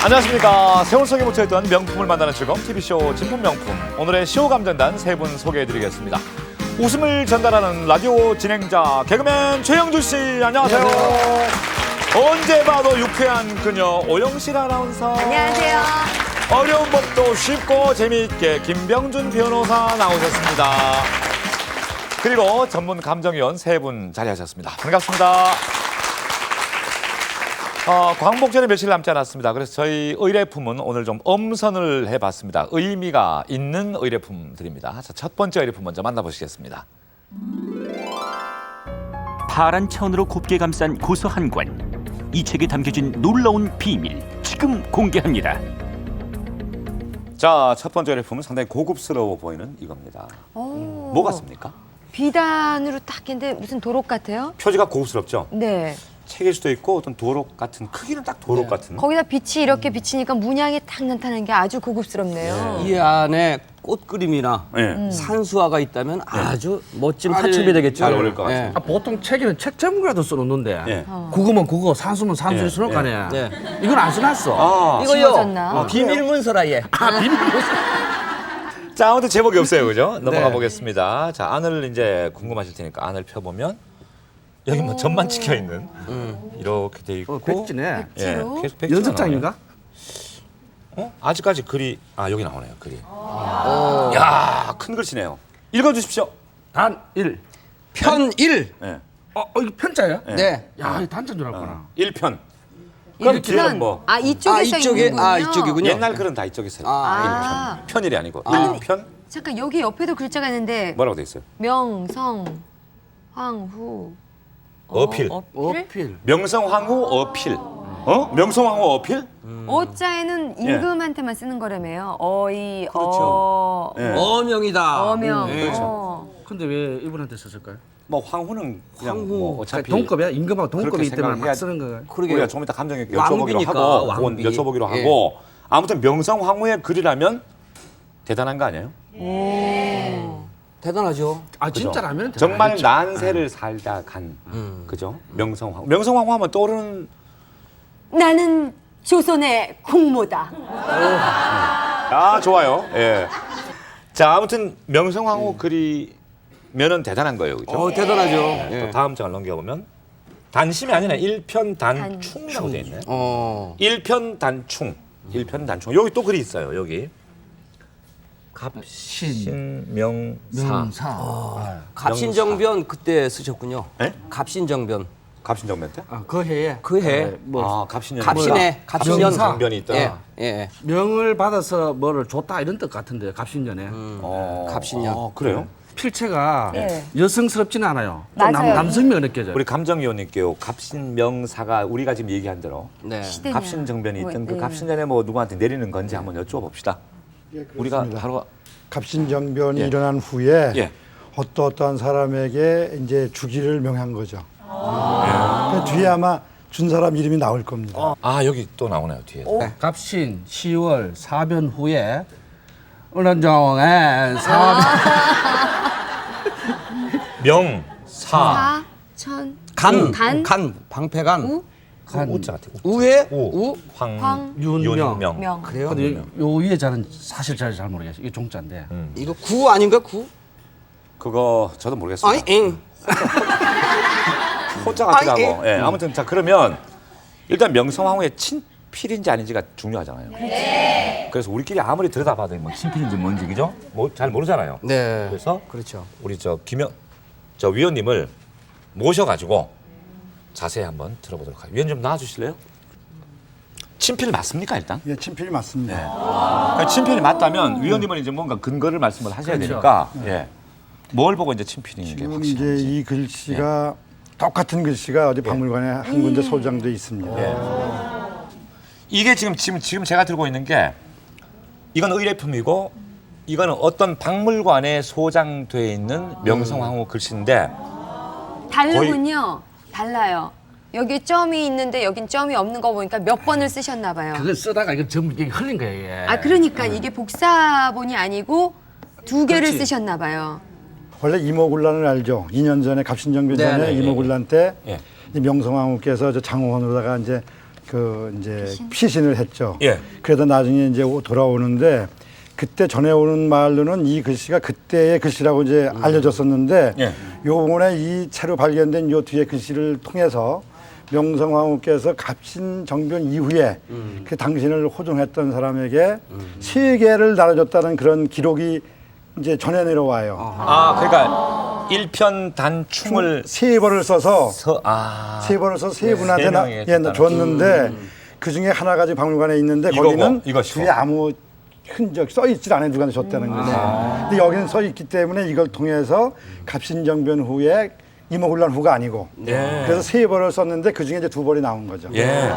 안녕하십니까. 세월 속에 묻혀있던 명품을 만나는 즐거움 TV쇼 진품 명품. 오늘의 쇼 감전단 세 분 소개해드리겠습니다. 웃음을 전달하는 라디오 진행자 개그맨 최영주 씨, 안녕하세요. 언제 봐도 유쾌한 그녀 오영실 아나운서. 안녕하세요. 어려운 법도 쉽고 재미있게 김병준 변호사 나오셨습니다. 그리고 전문 감정위원 세 분 자리하셨습니다. 반갑습니다. 광복절에 며칠 남지 않았습니다. 그래서 저희 의뢰품은 오늘 좀 엄선을 해봤습니다. 의미가 있는 의뢰품들입니다. 자, 첫 번째 의뢰품 먼저 만나보시겠습니다. 파란 천으로 곱게 감싼 고소한 관. 이 책에 담겨진 놀라운 비밀 지금 공개합니다. 자, 첫 번째 의뢰품은 상당히 고급스러워 보이는 이겁니다. 뭐 같습니까? 비단으로 딱 했는데 무슨 도록 같아요? 표지가 고급스럽죠? 네. 책일 수도 있고 어떤 도록 같은, 크기는 딱 도록 같은. 거기다 빛이 이렇게 비치니까 문양이 딱 나타나는 게 아주 고급스럽네요. 이 안에 꽃 그림이나 네. 산수화가 있다면 아주 멋진 화첩이 되겠죠. 잘 어울릴 것 같습니다. 아, 보통 책에는 책 제목이라도 써놓는데 예. 국어면 국어, 산수면 산수에 예, 써놓을 거 아니야. 네. 이건 안 써놨어. 아, 지워졌나? 비밀 문서라 얘. 자, 아무튼 제목이 없어요, 그죠? 넘어가 네. 보겠습니다. 자, 안을 이제 궁금하실 테니까 안을 펴보면 여기 뭐 점만 찍혀 있는 이렇게 돼 있고. 백지네. 예, 계속 백지가 연습장인가? 나오네요. 아직까지 글이 여기 나오네요, 글이. 야, 큰 글씨네요. 읽어주십시오. 단 1. 편 1. 예. 이거 편자야? 네. 야, 이거 단자인 줄 알았구나. 1편. 그럼 이렇게 뒤에는 뭐 이쪽에 써 이쪽에 있는군요. 이쪽이군요. 옛날 글은 다 이쪽에 있어요. 아. 1편. 편일이 아니고 1편. 잠깐 여기 옆에도 글자가 있는데 뭐라고 돼 있어요? 명성 황후 어필. 어필. 명성황후 어필. 명성황후 어필? 어자에는 임금한테만 쓰는 거라며요. 어이 그렇죠. 예. 어명이다. 어명. 네. 근데 왜 이분한테 썼을까요? 뭐 황후는 그냥 황후. 뭐 어차피 동급이야? 임금하고 동급이 그렇게 때문에 생각해야- 막 쓰는 거야. 그러게. 우리가 조금 이따 감정 여쭤보기로 왕비니까, 하고 그건 왕비. 여쭤보기로 예. 하고 아무튼 명성황후의 글이라면 대단한 거 아니에요? 대단하죠. 아, 진짜라면 정말 대단하겠죠. 난세를 살다 간 그죠? 명성황후. 명성황후 하면 떠오르는 나는 조선의 공모다. 좋아요. 예. 자, 아무튼 명성황후 글이면은 대단한 거예요. 그죠? 대단하죠. 또 예. 다음 장을 넘겨보면 단심이 아니라 일편단충이라고 돼 있네요. 일편단충. 일편단충. 여기 또 글이 있어요. 여기. 갑신명사. 명사. 갑신정변 그때 쓰셨군요. 예? 갑신정변. 갑신정변 때? 그 해에 그 해. 갑신년. 갑신해. 갑신년. 갑신정변이 있다. 예. 예. 명을 받아서 뭐를 줬다 이런 뜻 같은데 갑신년에. 갑신년. 그래요? 필체가 네. 여성스럽지는 않아요. 좀 맞아요. 남성미가 느껴져요. 우리 감정위원님께요. 갑신명사가 우리가 지금 얘기한 대로 네. 시대냐. 갑신정변이 있던 그 네. 갑신년에 뭐 누구한테 내리는 건지 한번 여쭤봅시다. 우리가 바로 갑신정변이 예. 일어난 후에 예. 어떠한 사람에게 이제 주기를 명한 거죠. 그 뒤에 아마 준 사람 이름이 나올 겁니다. 여기 또 나오네요 뒤에. 갑신 10월 사변 후에 은원정에 사변 명사 사천 간 방패간. 우? 우자 같아. 우에 우. 황 윤명. 명. 그래요? 근데 요 위에 자는 사실 잘 모르겠어요. 이게 종자인데. 이거 구 아닌가 구? 그거 저도 모르겠습니다. 아니 엥. 호자 같기도 아니, 하고. 예, 아무튼 자 그러면 일단 명성황후의 친필인지 아닌지가 중요하잖아요. 그래서 우리끼리 아무리 들여다봐도 뭐 친필인지 뭔지 그죠? 뭐 잘 모르잖아요. 네. 그래서 그렇죠. 우리 저 위원님을 모셔가지고 자세히 한번 들어보도록 하겠습니다. 위원 좀 나와주실래요? 친필 맞습니까 일단? 예, 친필이 맞습니다. 그러니까 친필이 맞다면 위원님은 이제 뭔가 근거를 말씀을 하셔야 그렇죠. 되니까 예. 뭘 보고 이제 친필인 게 지금 확실한지. 이제 이 글씨가 똑같은 글씨가 어디 박물관에 한 군데 소장돼 있습니다. 이게 지금 제가 들고 있는 게 이건 의뢰품이고 이거는 어떤 박물관에 소장돼 있는 명성황후 글씨인데 다르군요. 달라요. 여기 점이 있는데 여긴 점이 없는 거 보니까 몇 번을 쓰셨나 봐요. 그걸 쓰다가 이거 전부 이게 흘린 거예요. 이게. 그러니까 이게 복사본이 아니고 두 개를 그렇지. 쓰셨나 봐요. 원래 이모군란을 알죠? 2년 전에 갑신정변 전에 네, 네, 이모군란 때 예. 이 명성황후께서 저 장호원으로다가 이제 그 이제 피신을 했죠. 예. 그래도 나중에 이제 돌아오는데 그때 전해오는 말로는 이 글씨가 그때의 글씨라고 이제 알려졌었는데 예. 요번에 이 채로 발견된 요 뒤에 글씨를 통해서 명성황후께서 갑신정변 이후에 그 당신을 호종했던 사람에게 세계를 나눠줬다는 그런 기록이 이제 전해 내려와요. 아, 그러니까 일편단충을 세 번을 써서 세 세 분한테 명에게 줬다는 줬는데 그 중에 하나가 지금 박물관에 있는데 이거고, 거기는 이것이고. 뒤에 아무 흔적 써 있질 않아요. 누가 줬다는 거지. 근데 여기는 써 있기 때문에 이걸 통해서 갑신정변 후에 이모군란 후가 아니고 예. 그래서 세 번을 썼는데 그 중에 이제 두 번이 나온 거죠. 예.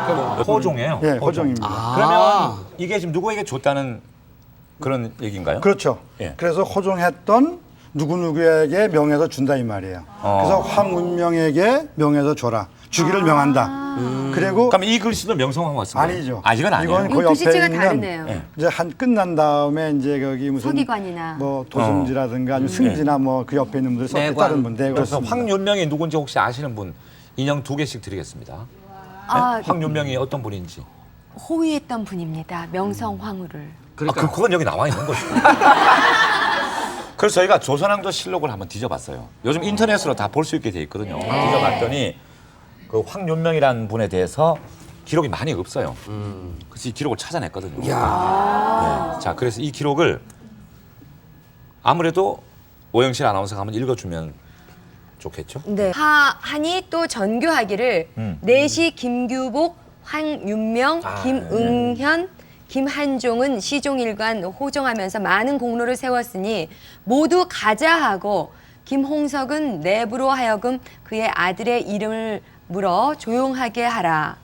호종이에요. 예, 호종입니다. 그러면 이게 지금 누구에게 줬다는 그런 얘기인가요? 그렇죠. 예. 그래서 호종했던 누구누구에게 명해서 준다 이 말이에요. 그래서 황운명에게 명해서 줘라. 주기를 명한다. 그리고 그럼 이 글씨도 명성황후가 쓴 거예요? 아니죠. 아, 이건 아니에요. 이건 그 이거 옆에 글씨체가 있는 다르네요. 예. 이제 한 끝난 다음에 이제 거기 무슨 서기관이나. 뭐 도승지라든가 아니면 승지나 뭐 그 옆에 있는 분들 썼 내관. 다른 분 내관. 그래서 황윤명이 누군지 혹시 아시는 분 인형 2개씩 드리겠습니다. 아, 황윤명이 어떤 분인지. 호위했던 분입니다. 명성황후를. 그러니까 그건 여기 나와 있는 거죠. 그래서 저희가 조선왕조 실록을 한번 뒤져봤어요. 요즘 인터넷으로 다 볼 수 있게 돼 있거든요. 뒤져봤더니 그 황윤명이라는 분에 대해서 기록이 많이 없어요. 그래서 이 기록을 찾아냈거든요. 네. 자, 그래서 이 기록을 아무래도 오영실 아나운서가 한번 읽어주면 좋겠죠? 네. 하하니 또 전교하기를 내시 김규복, 황윤명, 김응현, 김한종은 시종일관 호종하면서 많은 공로를 세웠으니 모두 가자하고 김홍석은 내부로 하여금 그의 아들의 이름을 물어 조용하게 하라.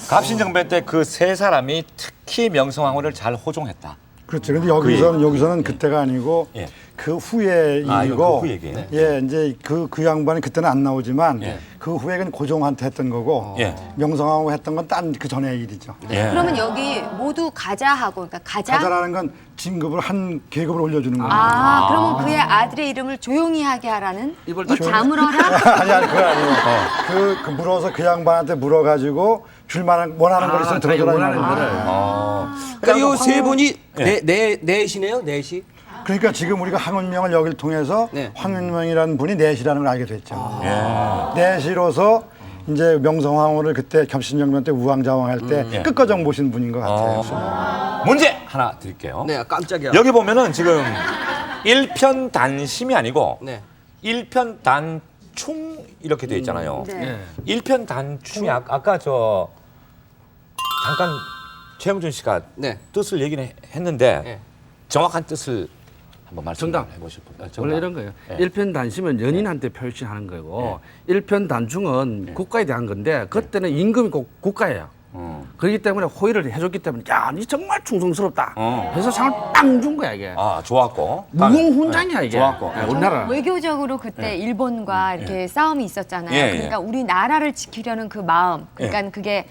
갑신정변 때 그 세 사람이 특히 명성황후를 잘 호종했다. 그렇죠. 근데 여기서는 그때가 아니고 예. 그 후에 아, 이거 일이고 그 후 얘기예요? 예, 이제 그 양반이 그때는 안 나오지만 예. 그 후에는 고종한테 했던 거고 예. 명성황후 했던 건 딴 그 전의 일이죠. 예. 그러면 여기 모두 가자하고 그러니까 가자. 가자라는 건 진급을 한 계급을 올려주는 거예요. 그러면 그의 아들의 이름을 조용히 하게 하라는 입을 이 다물어라. 아니 그거 아니에요. 그 물어서 그 양반한테 물어가지고 줄만한 원하는 걸 있으면 자기 들어주라는 원하는 거예요. 거를. 그러니까 이 세 분이 예. 넷이네요, 넷이. 그러니까 지금 우리가 황윤명을 여기를 통해서 네. 황윤명이라는 분이 넷이라는 걸 알게 됐죠. 예. 넷이로서 이제 명성황후를 그때 갑신정변 때 우왕좌왕할 때 예. 끝과정 보신 분인 것 같아요. 문제 하나 드릴게요. 네, 깜짝이야. 여기 보면은 지금 일편단심이 아니고 네. 일편단충 이렇게 돼 있잖아요. 네. 일편단충이 아까 저 잠깐 최영준 씨가 네. 뜻을 얘기는 했는데 네. 정확한 뜻을 한번 말씀 정답. 해보실 분. 원래 이런 거예요. 예. 일편단심은 연인한테 표시하는 거고 일편단충은 국가에 대한 건데 그때는 임금이 국가예요. 그렇기 때문에 호의를 해줬기 때문에 야, 니 정말 충성스럽다. 해서 상을 빵 준 거야 이게. 아, 좋았고. 무공훈장이야 이게. 좋았고. 네, 우리나라. 외교적으로 그때 일본과 이렇게 싸움이 있었잖아요. 예, 예. 그러니까 우리 나라를 지키려는 그 마음. 그러니까 그게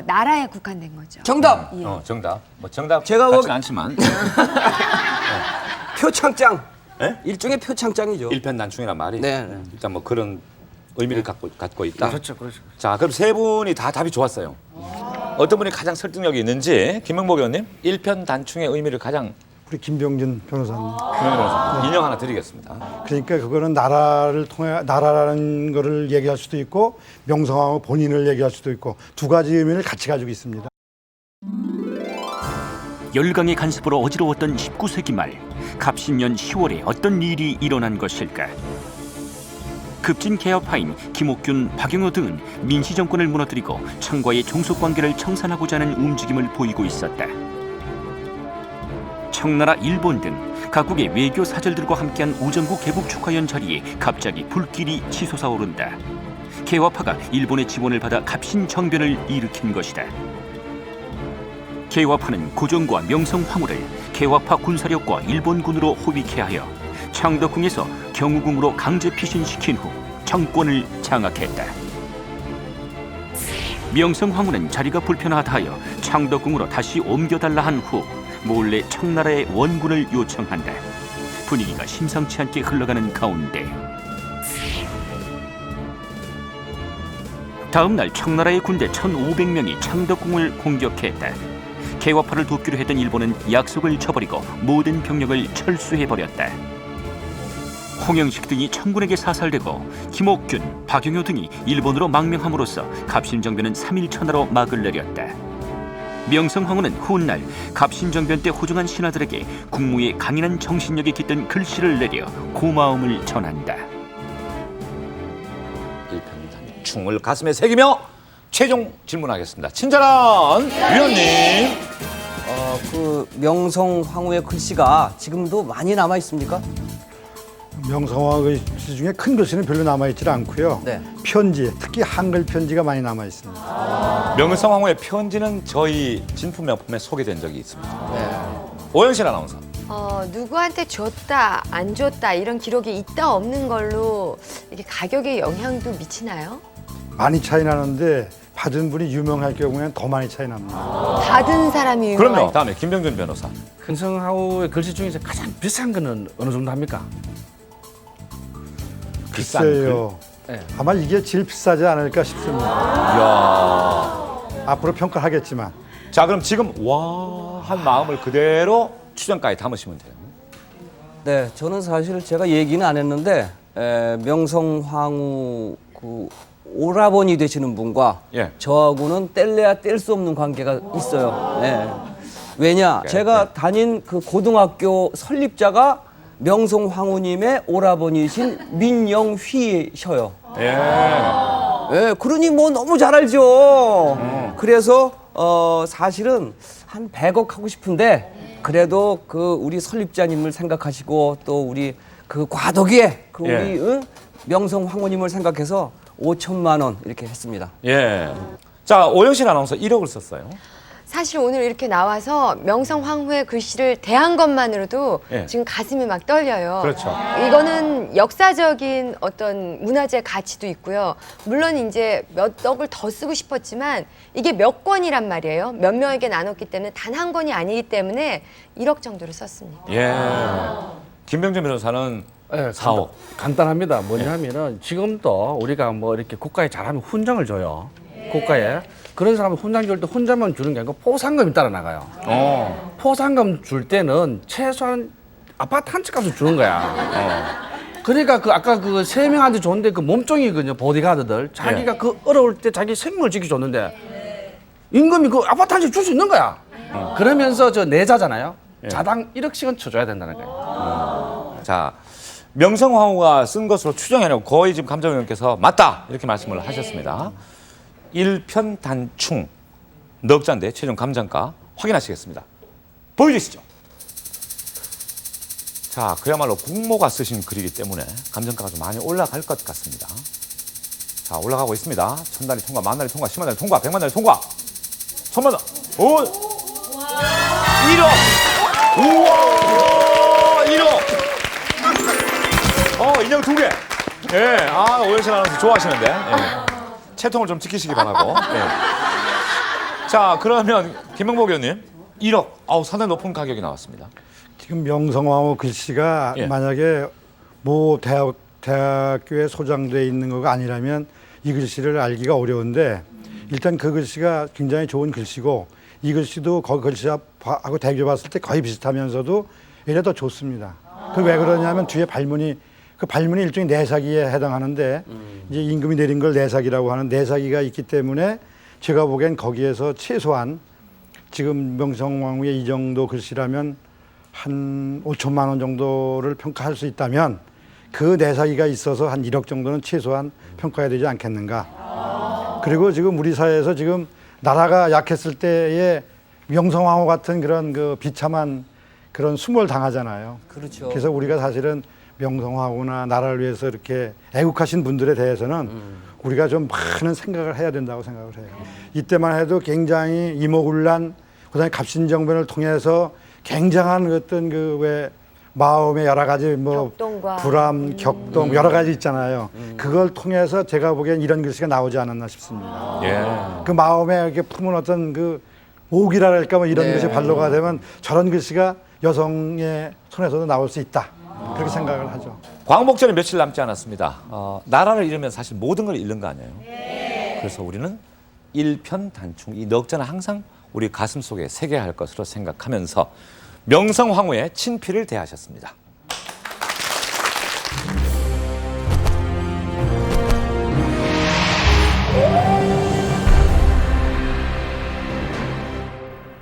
나라에 국한된 거죠. 정답. 정답. 뭐 정답 제가 같진 뭐- 않지만 표창장. 예? 일종의 표창장이죠. 일편단충이란 말이 네, 네. 일단 뭐 그런 의미를 갖고 있다. 그렇죠, 그렇죠. 자, 그럼 세 분이 다 답이 좋았어요. 어떤 분이 가장 설득력이 있는지 김명복 의원님 일편단충의 의미를 가장 우리 김병준 변호사님. 인형 하나 드리겠습니다. 그러니까 그거는 나라를 통해 나라라는 거를 얘기할 수도 있고 명성황후 본인을 얘기할 수도 있고 두 가지 의미를 같이 가지고 있습니다. 열강의 간섭으로 어지러웠던 19세기 말 갑신년 10월에 어떤 일이 일어난 것일까? 급진 개혁파인 김옥균, 박영호 등은 민씨 정권을 무너뜨리고 청과의 종속 관계를 청산하고자 하는 움직임을 보이고 있었다. 청나라, 일본 등 각국의 외교 사절들과 함께한 우정국 개국 축하연 자리에 갑자기 불길이 치솟아오른다. 개화파가 일본의 지원을 받아 갑신정변을 일으킨 것이다. 개화파는 고종과 명성황후를 개화파 군사력과 일본군으로 호위케 하여 창덕궁에서 경우궁으로 강제 피신시킨 후 정권을 장악했다. 명성황후는 자리가 불편하다 하여 창덕궁으로 다시 옮겨달라 한 후 몰래 청나라의 원군을 요청한다. 분위기가 심상치 않게 흘러가는 가운데 다음 날 청나라의 군대 1,500명이 창덕궁을 공격했다. 개화파를 돕기로 했던 일본은 약속을 저버리고 모든 병력을 철수해버렸다. 홍영식 등이 청군에게 사살되고 김옥균, 박용효 등이 일본으로 망명함으로써 갑신정변은 3일 천하로 막을 내렸다. 명성황후는 훗날 갑신정변 때 호종한 신하들에게 국무의 강인한 정신력에 깃든 글씨를 내려 고마움을 전한다. 일편단충을 가슴에 새기며 최종 질문하겠습니다. 친절한 위원님. 그 명성황후의 글씨가 지금도 많이 남아 있습니까? 명성황후 글씨 중에 큰 글씨는 별로 남아있지 않고요. 네. 편지, 특히 한글 편지가 많이 남아있습니다. 명성황후의 편지는 저희 진품 명품에 소개된 적이 있습니다. 오영실 아나운서. 누구한테 줬다, 안 줬다 이런 기록이 있다 없는 걸로 이게 가격에 영향도 미치나요? 많이 차이 나는데 받은 분이 유명할 경우에는 더 많이 차이 납니다. 받은 사람이 유명한. 그럼요. 다음에 김병준 변호사. 명성황후의 글씨 중에서 가장 비싼 거는 어느 정도 합니까? 비싼 글. 글쎄요. 네. 아마 이게 제일 비싸지 않을까 싶습니다. 이야. 앞으로 평가하겠지만. 자, 그럼 지금 와 한 마음을 그대로 추정가에 담으시면 돼요. 네, 저는 사실 제가 얘기는 안 했는데 명성황후 그 오라버니 되시는 분과 예. 저하고는 뗄래야 뗄 수 없는 관계가 있어요. 네. 왜냐, 제가 다닌 그 고등학교 설립자가 명성황후님의 오라버니신 민영휘셔요. 예. 예, 그러니 뭐 너무 잘 알죠. 그래서 사실은 한 100억 하고 싶은데 그래도 그 우리 설립자님을 생각하시고 또 우리 그 과도기에 그 우리 예. 명성황후님을 생각해서 5천만 원 이렇게 했습니다. 예. 자, 오영실 아나운서 1억을 썼어요. 사실 오늘 이렇게 나와서 명성황후의 글씨를 대한 것만으로도 예. 지금 가슴이 막 떨려요. 그렇죠. 이거는 역사적인 어떤 문화재 가치도 있고요. 물론 이제 몇 억을 더 쓰고 싶었지만 이게 몇 권이란 말이에요. 몇 명에게 나눴기 때문에 단 한 권이 아니기 때문에 1억 정도를 썼습니다. 예. 김병준 변호사는 네, 4억. 간단합니다. 뭐냐면은 지금도 우리가 뭐 이렇게 국가에 잘하면 훈장을 줘요. 국가에. 그런 사람은 훈장 줄 때 혼자만 주는 게 아니고 포상금이 따라 나가요. 포상금 줄 때는 최소한 아파트 한 채 값을 주는 거야. 그러니까 그 아까 그 3명한테 줬는데 그 몸종이거든요. 보디가드들. 자기가 그 어려울 때 자기 생명을 지켜줬는데 임금이 그 아파트 한 채 줄 수 있는 거야. 그러면서 저 내자잖아요. 자당 1억씩은 쳐줘야 된다는 거예요. 자, 명성황후가 쓴 것으로 추정해내고 거의 지금 감정위원께서 맞다 이렇게 말씀을 하셨습니다. 일편단충 넉 잔대 최종 감정가 확인하시겠습니다. 보여주시죠. 자, 그야말로 국모가 쓰신 글이기 때문에 감정가가 좀 많이 올라갈 것 같습니다. 자, 올라가고 있습니다. 1000단위 통과, 10,000단위 통과, 10만 단위 통과, 100만 단위 통과. 1000만 단. 오! 1억! 우와! 1억! 인형 2개. 예. 아, 오영실 아나운서 좋아하시는데. 예. 채통을 좀 지키시기 바라고. 예. 자, 그러면 김명복 의원님 1억. 상당히 높은 가격이 나왔습니다. 지금 명성황후 글씨가 예. 만약에 모 대학교에 소장돼 있는 거가 아니라면 이 글씨를 알기가 어려운데 일단 그 글씨가 굉장히 좋은 글씨고 이 글씨도 거기 글씨하고 대비해 봤을 때 거의 비슷하면서도 오히려 더 좋습니다. 그 왜 그러냐면 뒤에 발문이 그 발문이 일종의 내사기에 해당하는데 이제 임금이 내린 걸 내사기라고 하는 내사기가 있기 때문에 제가 보기엔 거기에서 최소한 지금 명성황후의 이 정도 글씨라면 한 5천만 원 정도를 평가할 수 있다면 그 내사기가 있어서 한 1억 정도는 최소한 평가해야 되지 않겠는가. 그리고 지금 우리 사회에서 지금 나라가 약했을 때에 명성황후 같은 그런 그 비참한 그런 수모를 당하잖아요. 그렇죠. 그래서 우리가 사실은 명성황후나 나라를 위해서 이렇게 애국하신 분들에 대해서는 우리가 좀 많은 생각을 해야 된다고 생각을 해요. 이때만 해도 굉장히 이모군란, 그다음에 갑신정변을 통해서 굉장한 어떤 그 왜 마음의 여러 가지 뭐 격동과. 불안, 격동 여러 가지 있잖아요. 그걸 통해서 제가 보기엔 이런 글씨가 나오지 않았나 싶습니다. 예. 그 마음에 이렇게 품은 어떤 그 오기랄까 뭐 이런 것이 발로가 되면 저런 글씨가 여성의 손에서도 나올 수 있다. 그렇게 생각을 하죠. 광복절이 며칠 남지 않았습니다. 나라를 잃으면 사실 모든 걸 잃는 거 아니에요? 그래서 우리는 일편단충 이 넉자는 항상 우리 가슴 속에 새겨야 할 것으로 생각하면서 명성황후의 친필을 대하셨습니다.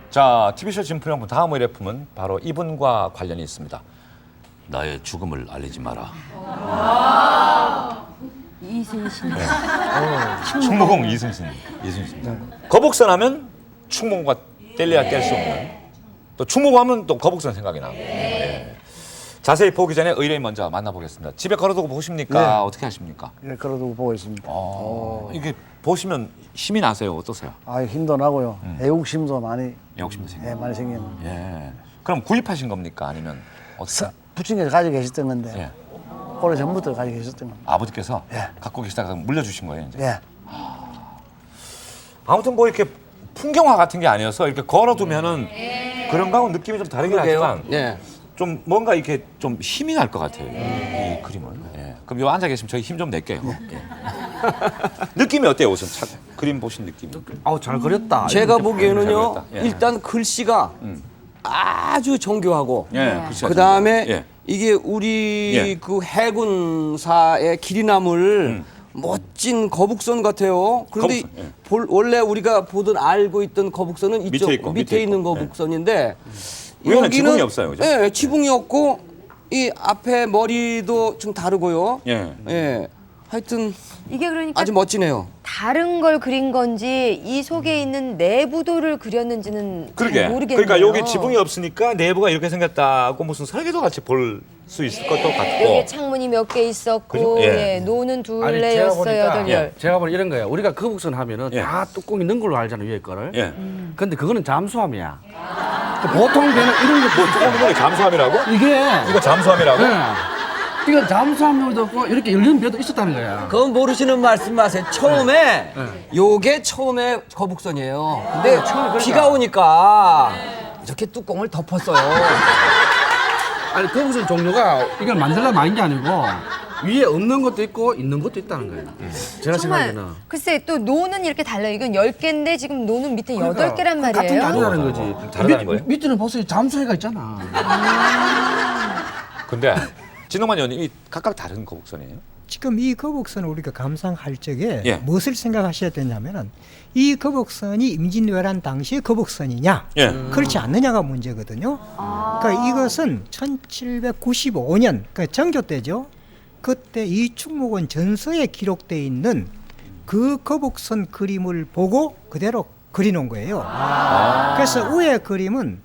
자, TV쇼 진품명품 다음 의뢰품은 바로 이분과 관련이 있습니다. 나의 죽음을 알리지 마라. 이순신. 충무공 이순신. 거북선 하면 충무공과 뗄래야 뗄 수 없는. 또 충무공 하면 또 거북선 생각이 나고. 예. 자세히 보기 전에 의뢰인 먼저 만나보겠습니다. 집에 걸어두고 보십니까? 네. 어떻게 하십니까? 예, 걸어두고 보고 있습니다. 이게 보시면 힘이 나세요? 어떠세요? 아, 힘도 나고요. 애국심도 많이, 욕심도 생기고. 예, 많이 생겼는데. 예. 그럼 구입하신 겁니까? 아니면 어떻게? 부친께서 가지고 계셨던 건데, 예. 오래 전부터 가지고 계셨던 겁니다. 아버지께서 예. 갖고 계시다가 물려주신 거예요, 이제. 예. 아무튼 뭐 이렇게 풍경화 같은 게 아니어서 이렇게 걸어두면은 그런 거하고 느낌이 좀 다르긴 하지만 예. 좀 뭔가 이렇게 좀 힘이 날 것 같아요. 이 그림은. 예. 그럼 요 앉아 계시면 저희 힘 좀 낼게요. 예. 느낌이 어때요, 우선 그림 보신 느낌이? 아우 잘 그렸다. 제가 잘 보기에는요, 그렸다. 예. 일단 글씨가 아주 정교하고, 예, 글씨가 그 다음에 좀- 예. 이게 우리 예. 그 해군사의 길이 남을 멋진 거북선 같아요. 그런데 거북선, 예. 원래 우리가 보던 알고 있던 거북선은 이쪽 밑에 있고, 밑에 있는 있고. 거북선인데 위에는 지붕이 없어요, 그죠? 예, 지붕이 없고 이 앞에 머리도 좀 다르고요. 예. 예. 하여튼 이게 그러니까 아주 멋지네요. 다른 걸 그린 건지 이 속에 있는 내부도를 그렸는지는 그러게. 잘 모르겠네요. 그러니까 여기 지붕이 없으니까 내부가 이렇게 생겼다고 무슨 설계도 같이 볼 수 있을 것도 같고. 여기 창문이 몇 개 있었고 그죠? 예. 예. 노는 아니, 둘레였어요, 여덟 열. 제가 보니 이런 거예요. 우리가 거북선 하면은 예. 다 뚜껑이 있는 걸로 알잖아요, 위에 거를. 예. 근데 그거는 잠수함이야. 보통 배는 이런 거 뭐 조금 있는 게 잠수함이라고? 이게 이거 잠수함이라고? 예. 이거 잠수함도 없고 이렇게 열리는 배도 있었다는 거야. 그건 모르시는 말씀 마세요. 처음에 요게 처음에 거북선이에요. 근데 그러니까. 비가 오니까 이렇게 뚜껑을 덮었어요. 아니 거북선 종류가 이걸 만들려면 아닌 게 아니고 위에 없는 것도 있고 있는 것도 있다는 거예요. 제가 정말 생각에는 글쎄 또 노는 이렇게 달라요. 이건 10개인데 지금 노는 밑에 8개란 말이에요. 같은 게 아니라는 거지. 다르다는 거예요? 밑에는 보세요. 잠수해가 있잖아. 근데 진동만 의원님 이 각각 다른 거북선이에요? 지금 이 거북선을 우리가 감상할 적에 예. 무엇을 생각하셔야 되냐면은 이 거북선이 임진왜란 당시의 거북선이냐 예. 그렇지 않느냐가 문제거든요. 그러니까 이것은 1795년 그러니까 정조 때죠. 그때 이 충무공 전서에 기록돼 있는 그 거북선 그림을 보고 그대로 그려놓은 거예요. 그래서 위에 그림은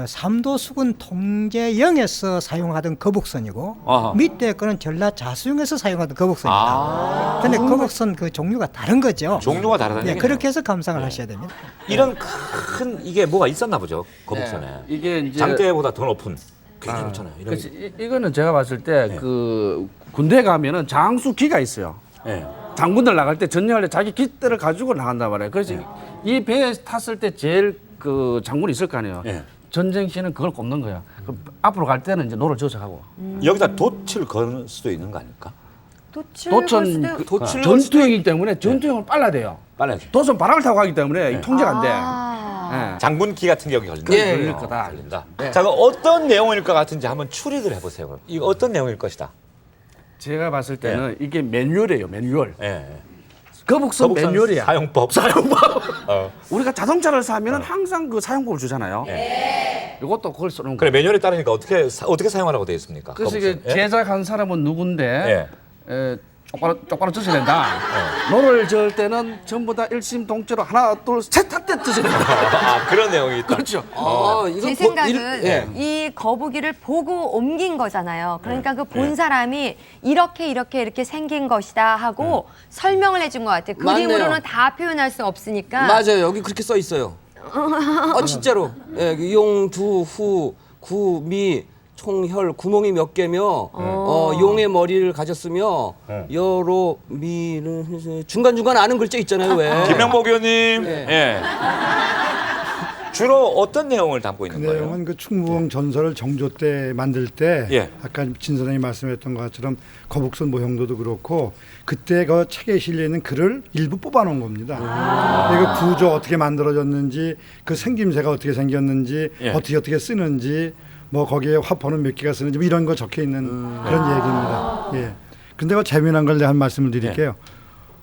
삼도 수군 통제영에서 사용하던 거북선이고 아하. 밑에 거는 전라 자수영에서 사용하던 거북선입니다. 근데 거북선 그 종류가 다른 거죠. 종류가 다르다는 네, 얘기네요. 그렇게 해서 감상을 하셔야 됩니다. 이런 큰 이게 뭐가 있었나 보죠, 거북선에. 이게 이제 장대보다 더 높은 굉장히 높잖아요. 이런 그래서 이거는 제가 봤을 때 그 군대 가면은 장수기가 있어요. 예. 장군들 나갈 때 전쟁할 때 자기 기대를 가지고 나간단 말이에요. 그래서 이 배에 탔을 때 제일 그 장군이 있을 거 아니에요. 예. 전쟁 시에는 그걸 꼽는 거야. 그럼 앞으로 갈 때는 이제 노를 져서 가고. 여기다 돛을 거는 수도 있는 거 아닐까? 도천 그 도칠 전투형이기 때문에 전투형을 빨라야 돼요. 빨라야죠. 도천 바람을 타고 가기 때문에 통제가 안 돼. 예. 장군기 같은 게 여기 걸린다. 예, 걸릴 거다. 걸린다. 자, 그럼 어떤 내용일 것 같은지 한번 추리를 해보세요. 그럼. 이거 어떤 내용일 것이다. 제가 봤을 때는 이게 매뉴얼이에요. 매뉴얼. 예. 거북선 매뉴얼이야. 사용법. 어. 우리가 자동차를 사면은 항상 그 사용법을 주잖아요. 이것도 그걸 써놓은 그래 거예요. 매뉴얼에 따르니까 어떻게 사용하라고 되어 있습니까? 그래서 이게 거북선? 예? 제작한 사람은 누군데 똑바로 쪄야 된다. 예. 노를 저을 때는 전부 다 일심동체로 하나 둘셋 할 때 쪄야 된다. 아, 그런 내용이 있다. 그렇죠. 이거 제 생각은 이 거북이를 보고 옮긴 거잖아요. 그러니까 그 본 사람이 이렇게 생긴 것이다 하고 설명을 해준 것 같아요. 그림으로는 맞네요. 다 표현할 수 없으니까. 맞아요. 여기 그렇게 써 있어요. 진짜로. 예, 용, 두, 후, 구, 미, 총, 혈, 구멍이 몇 개며 용의 머리를 가졌으며 여로, 미는 중간중간 아는 글자 있잖아요. 왜? 김명복 의원님. 예. 예. 주로 어떤 내용을 담고 그 있는 거예요? 내용은 그 충무공 전설을 정조 때 만들 때 예. 아까 진 선생님이 말씀했던 것처럼 거북선 모형도도 그렇고 그때 그 책에 실려 있는 글을 일부 뽑아놓은 겁니다. 그 구조 어떻게 만들어졌는지 그 생김새가 어떻게 생겼는지 예. 어떻게 쓰는지 뭐 거기에 화포는 몇 개가 쓰는지 뭐 이런 거 적혀 있는 그런 얘기입니다. 예. 근데 그 재미난 걸 내가 한 말씀을 드릴게요.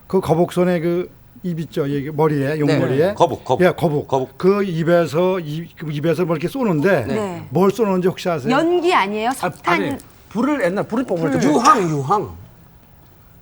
그 거북선의 그 입 있죠, 여기 머리에 용머리에 거북. 예, 거북. 그 입에서 뭐 이렇게 쏘는데 네. 뭘 쏘는지 혹시 아세요? 연기 아니에요? 석탄. 아니, 불을 옛날 불을 뽑을 때 유황.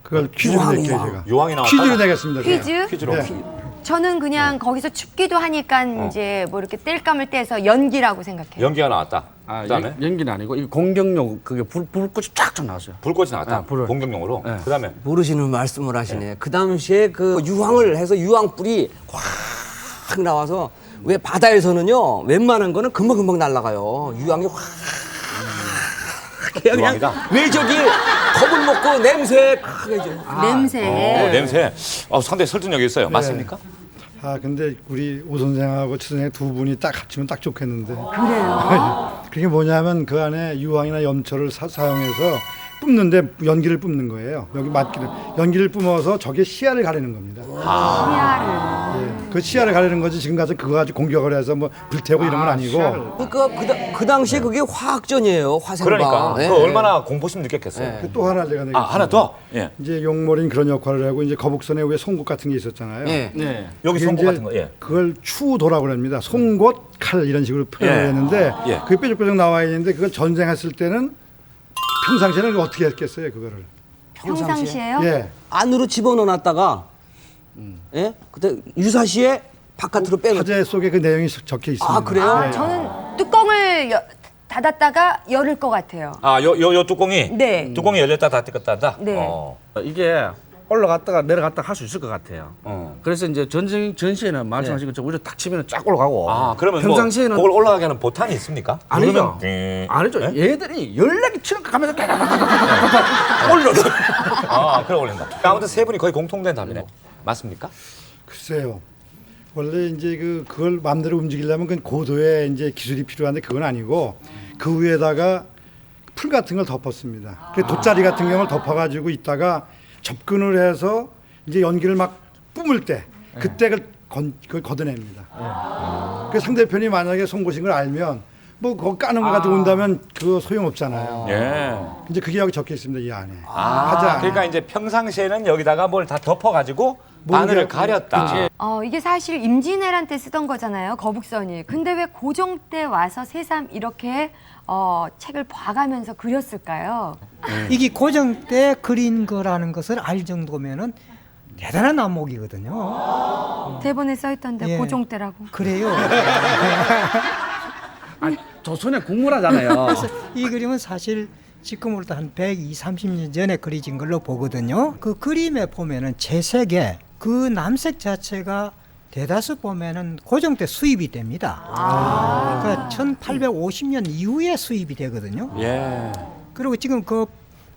그걸 퀴즈로 낼게요, 제가. 유황이 나왔다. 퀴즈로 내겠습니다. 제가. 퀴즈? 퀴즈로. 네. 저는 그냥 거기서 춥기도 하니까 이제 뭐 이렇게 땔감을 떼서 연기라고 생각해요. 연기가 나왔다. 아, 그다음에 연기는 아니고 이 공격용 그게 불꽃이 쫙쫙 나왔어요. 불꽃이 나왔다. 아, 불을. 공격용으로. 네. 그다음에 모르시는 말씀을 하시네. 그 당시에 그 유황을 해서 유황불이 확 나와서 왜 바다에서는요 웬만한 거는 금방 날아가요. 유황이 확 그냥 유황이다? 왜 저기 겁을 먹고 냄새 크게 냄새. 냄새. 상당히 설득력이 있어요. 맞습니까? 아 근데 우리 오 선생하고 최 선생 두 분이 딱 합치면 딱 좋겠는데. 그래요? 그게 뭐냐면 그 안에 유황이나 염초를 사용해서 뿜는데 연기를 뿜는 거예요. 여기 맞기를 연기를 뿜어서 적의 시야를 가리는 겁니다. 시야를. 예. 그 시야를 가리는 거지 지금 가서 그거 가지고 공격을 해서 뭐 불태우고 이런 건 아니고. 그 당시에 그게 화학전이에요. 화생방. 그러니까 예. 그 얼마나 공포심 느꼈겠어요. 그또 하나 내가 내겠습니다. 하나 더. 예. 이제 용머리는 그런 역할을 하고 이제 거북선에 왜 송곳 같은 게 있었잖아요. 예. 네. 여기 그게 송곳 이제 같은 거. 예. 그걸 추도라고 합니다. 송곳, 칼 이런 식으로 표현을 예. 했는데 예. 그게 뾰족뾰족 나와 있는데 그걸 전쟁했을 때는 평상시에는 어떻게 했겠어요 그거를? 평상시에요? 예. 안으로 집어넣어놨다가 예? 그때 유사시에 바깥으로 빼놓. 화재 속에 그 내용이 적혀 있습니다. 아, 그래요? 예. 저는 뚜껑을 닫았다가 열을 것 같아요. 요 뚜껑이 네. 뚜껑이 열렸다 닫혔다 한다. 네. 이게 올라갔다가 내려갔다 할 수 있을 것 같아요. 그래서 이제 전시에는 말씀하신 것처럼 우리가 딱 치면 쫙 올라가고. 그러면 평상시에는 그걸 올라가게 하는 보탄이 있습니까? 아니죠. 누르면, 아니죠. 예? 얘들이 연락이 치는 거 가면서 올려. 그래 올린다. 아무튼 세 분이 거의 공통된 답이네. 맞습니까? 글쎄요. 원래 이제 그걸 마음대로 움직이려면 그 고도의 이제 기술이 필요한데 그건 아니고 그 위에다가 풀 같은 걸 덮었습니다. 그 돗자리 같은 경우를 덮어가지고 있다가 접근을 해서 이제 연기를 막 뿜을 때 그때 그걸 걷어냅니다. 그 상대편이 만약에 송곳인 걸 알면 뭐 그거 까는 거 가지고 온다면 그거 소용없잖아요. 예. 이제 그게 여기 적혀 있습니다 이 안에. 하자. 그러니까 이제 평상시에는 여기다가 뭘 다 덮어가지고 바늘을 가렸다. 이게 사실 임진왜란 때 쓰던 거잖아요. 거북선이. 근데 왜 고종 때 와서 새삼 이렇게 책을 봐가면서 그렸을까요? 이게 고정 때 그린 거라는 것을 알 정도면은 대단한 안목이거든요. 대본에 써있던데 예. 고종 때라고. 그래요. 조선의 국문화잖아요. 그래서 이 그림은 사실 지금으로부터 한 120, 30년 전에 그려진 걸로 보거든요. 그 그림에 보면은 채색에 그 남색 자체가 대다수 보면은 고종 때 수입이 됩니다. 그러니까 1850년 이후에 수입이 되거든요. 예. 그리고 지금 그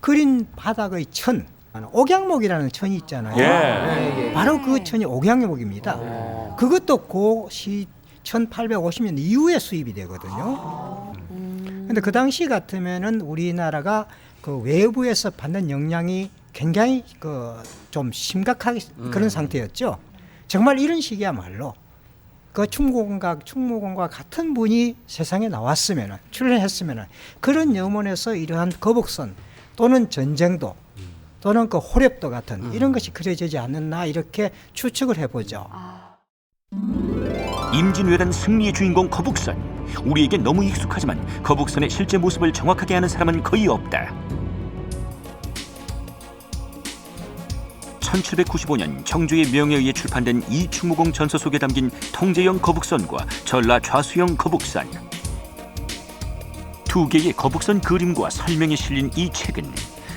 그린 바닥의 천, 옥양목이라는 천이 있잖아요. 예. 바로 그 천이 옥양목입니다. 그것도 고시 1850년 이후에 수입이 되거든요. 근데 그 당시 같으면은 우리나라가 그 외부에서 받는 영향이 굉장히 좀 심각하게 그런 상태였죠. 정말 이런 식이야말로 그 충무공과 같은 분이 세상에 나왔으면은 출연했으면은 그런 염원에서 이러한 거북선 또는 전쟁도 또는 그 호랩도 같은 이런 것이 그려지지 않았나 이렇게 추측을 해보죠. 임진왜란 승리의 주인공 거북선. 우리에게 너무 익숙하지만 거북선의 실제 모습을 정확하게 아는 사람은 거의 없다. 1795년 청주의 명에 의해 출판된 이 충무공 전서 속에 담긴 통제형 거북선과 전라 좌수형 거북선. 두 개의 거북선 그림과 설명이 실린 이 책은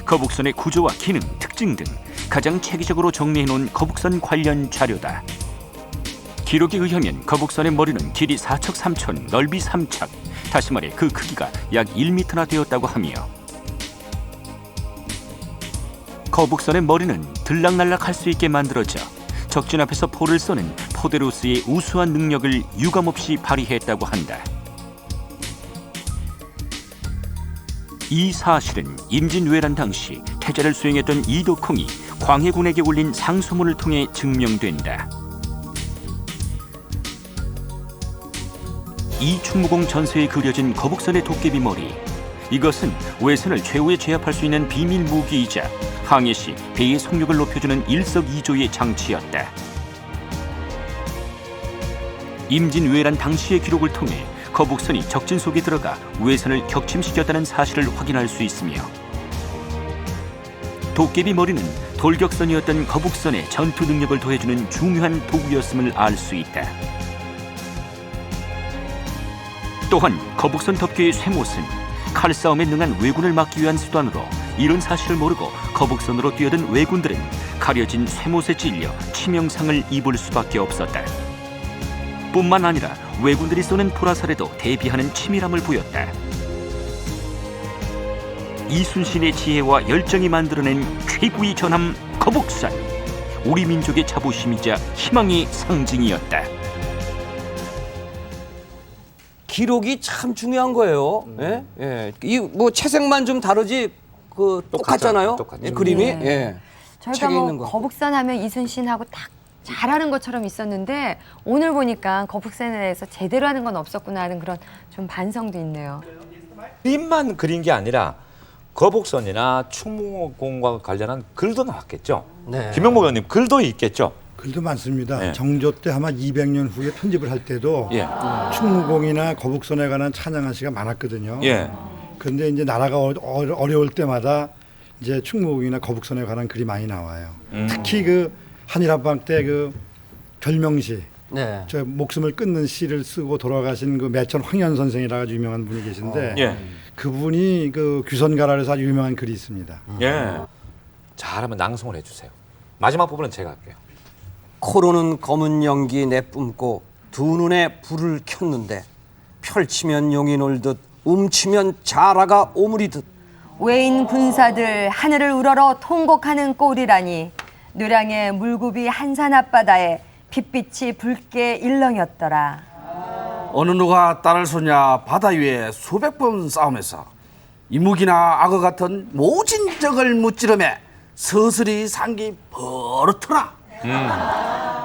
거북선의 구조와 기능, 특징 등 가장 체계적으로 정리해놓은 거북선 관련 자료다. 기록에 의하면 거북선의 머리는 길이 4척 3촌, 넓이 3척, 다시 말해 그 크기가 약 1m나 되었다고 하며 거북선의 머리는 들락날락할 수 있게 만들어져 적진 앞에서 포를 쏘는 포데로스의 우수한 능력을 유감없이 발휘했다고 한다. 이 사실은 임진왜란 당시 태자를 수행했던 이덕홍이 광해군에게 올린 상소문을 통해 증명된다. 이 충무공 전서에 그려진 거북선의 도깨비 머리, 이것은 외선을 최후에 제압할 수 있는 비밀 무기이자 항해 시 배의 속력을 높여주는 일석이조의 장치였다. 임진왜란 당시의 기록을 통해 거북선이 적진 속에 들어가 외선을 격침시켰다는 사실을 확인할 수 있으며, 도깨비 머리는 돌격선이었던 거북선의 전투 능력을 더해주는 중요한 도구였음을 알 수 있다. 또한 거북선 덮개의 쇠못은 칼싸움에 능한 왜군을 막기 위한 수단으로, 이런 사실을 모르고 거북선으로 뛰어든 왜군들은 가려진 쇠못에 찔려 치명상을 입을 수밖에 없었다. 뿐만 아니라 왜군들이 쏘는 포라살에도 대비하는 치밀함을 보였다. 이순신의 지혜와 열정이 만들어낸 최고의 전함 거북선, 우리 민족의 자부심이자 희망의 상징이었다. 기록이 참 중요한 거예요. 예? 예. 이 뭐 채색만 좀 다르지 그 똑같잖아요. 예, 그림이. 네. 예. 저희가 책에 뭐 있는 거. 거북선 하면 이순신하고 딱 잘하는 것처럼 있었는데 오늘 보니까 거북선에 대해서 제대로 하는 건 없었구나 하는 그런 좀 반성도 있네요. 그림만 그린 게 아니라 거북선이나 충무공과 관련한 글도 나왔겠죠. 네. 김영목 의원님 글도 있겠죠. 글도 많습니다. 예. 정조 때 아마 200년 후에 편집을 할 때도 예. 충무공이나 거북선에 관한 찬양한 시가 많았거든요. 예. 그런데 이제 나라가 어려울 때마다 이제 충무공이나 거북선에 관한 글이 많이 나와요. 특히 그 한일합방 때 그 결명시, 네. 저 목숨을 끊는 시를 쓰고 돌아가신 그 매천 황현 선생이라고 유명한 분이 계신데 예. 그분이 그 규선가라에서 아주 유명한 글이 있습니다. 예. 잘하면 낭송을 해주세요. 마지막 부분은 제가 할게요. 코로는 검은 연기 내뿜고 두 눈에 불을 켰는데 펼치면 용이 놀듯 움치면 자라가 오므리듯 외인 군사들 하늘을 우러러 통곡하는 꼴이라니 누량의 물굽이 한산 앞바다에 빛빛이 붉게 일렁였더라. 어느 누가 딸을 쏘냐 바다 위에 수백 번 싸움에서 이묵이나 악어 같은 모진 적을 무찌르매 서슬이 상기 버릇하라.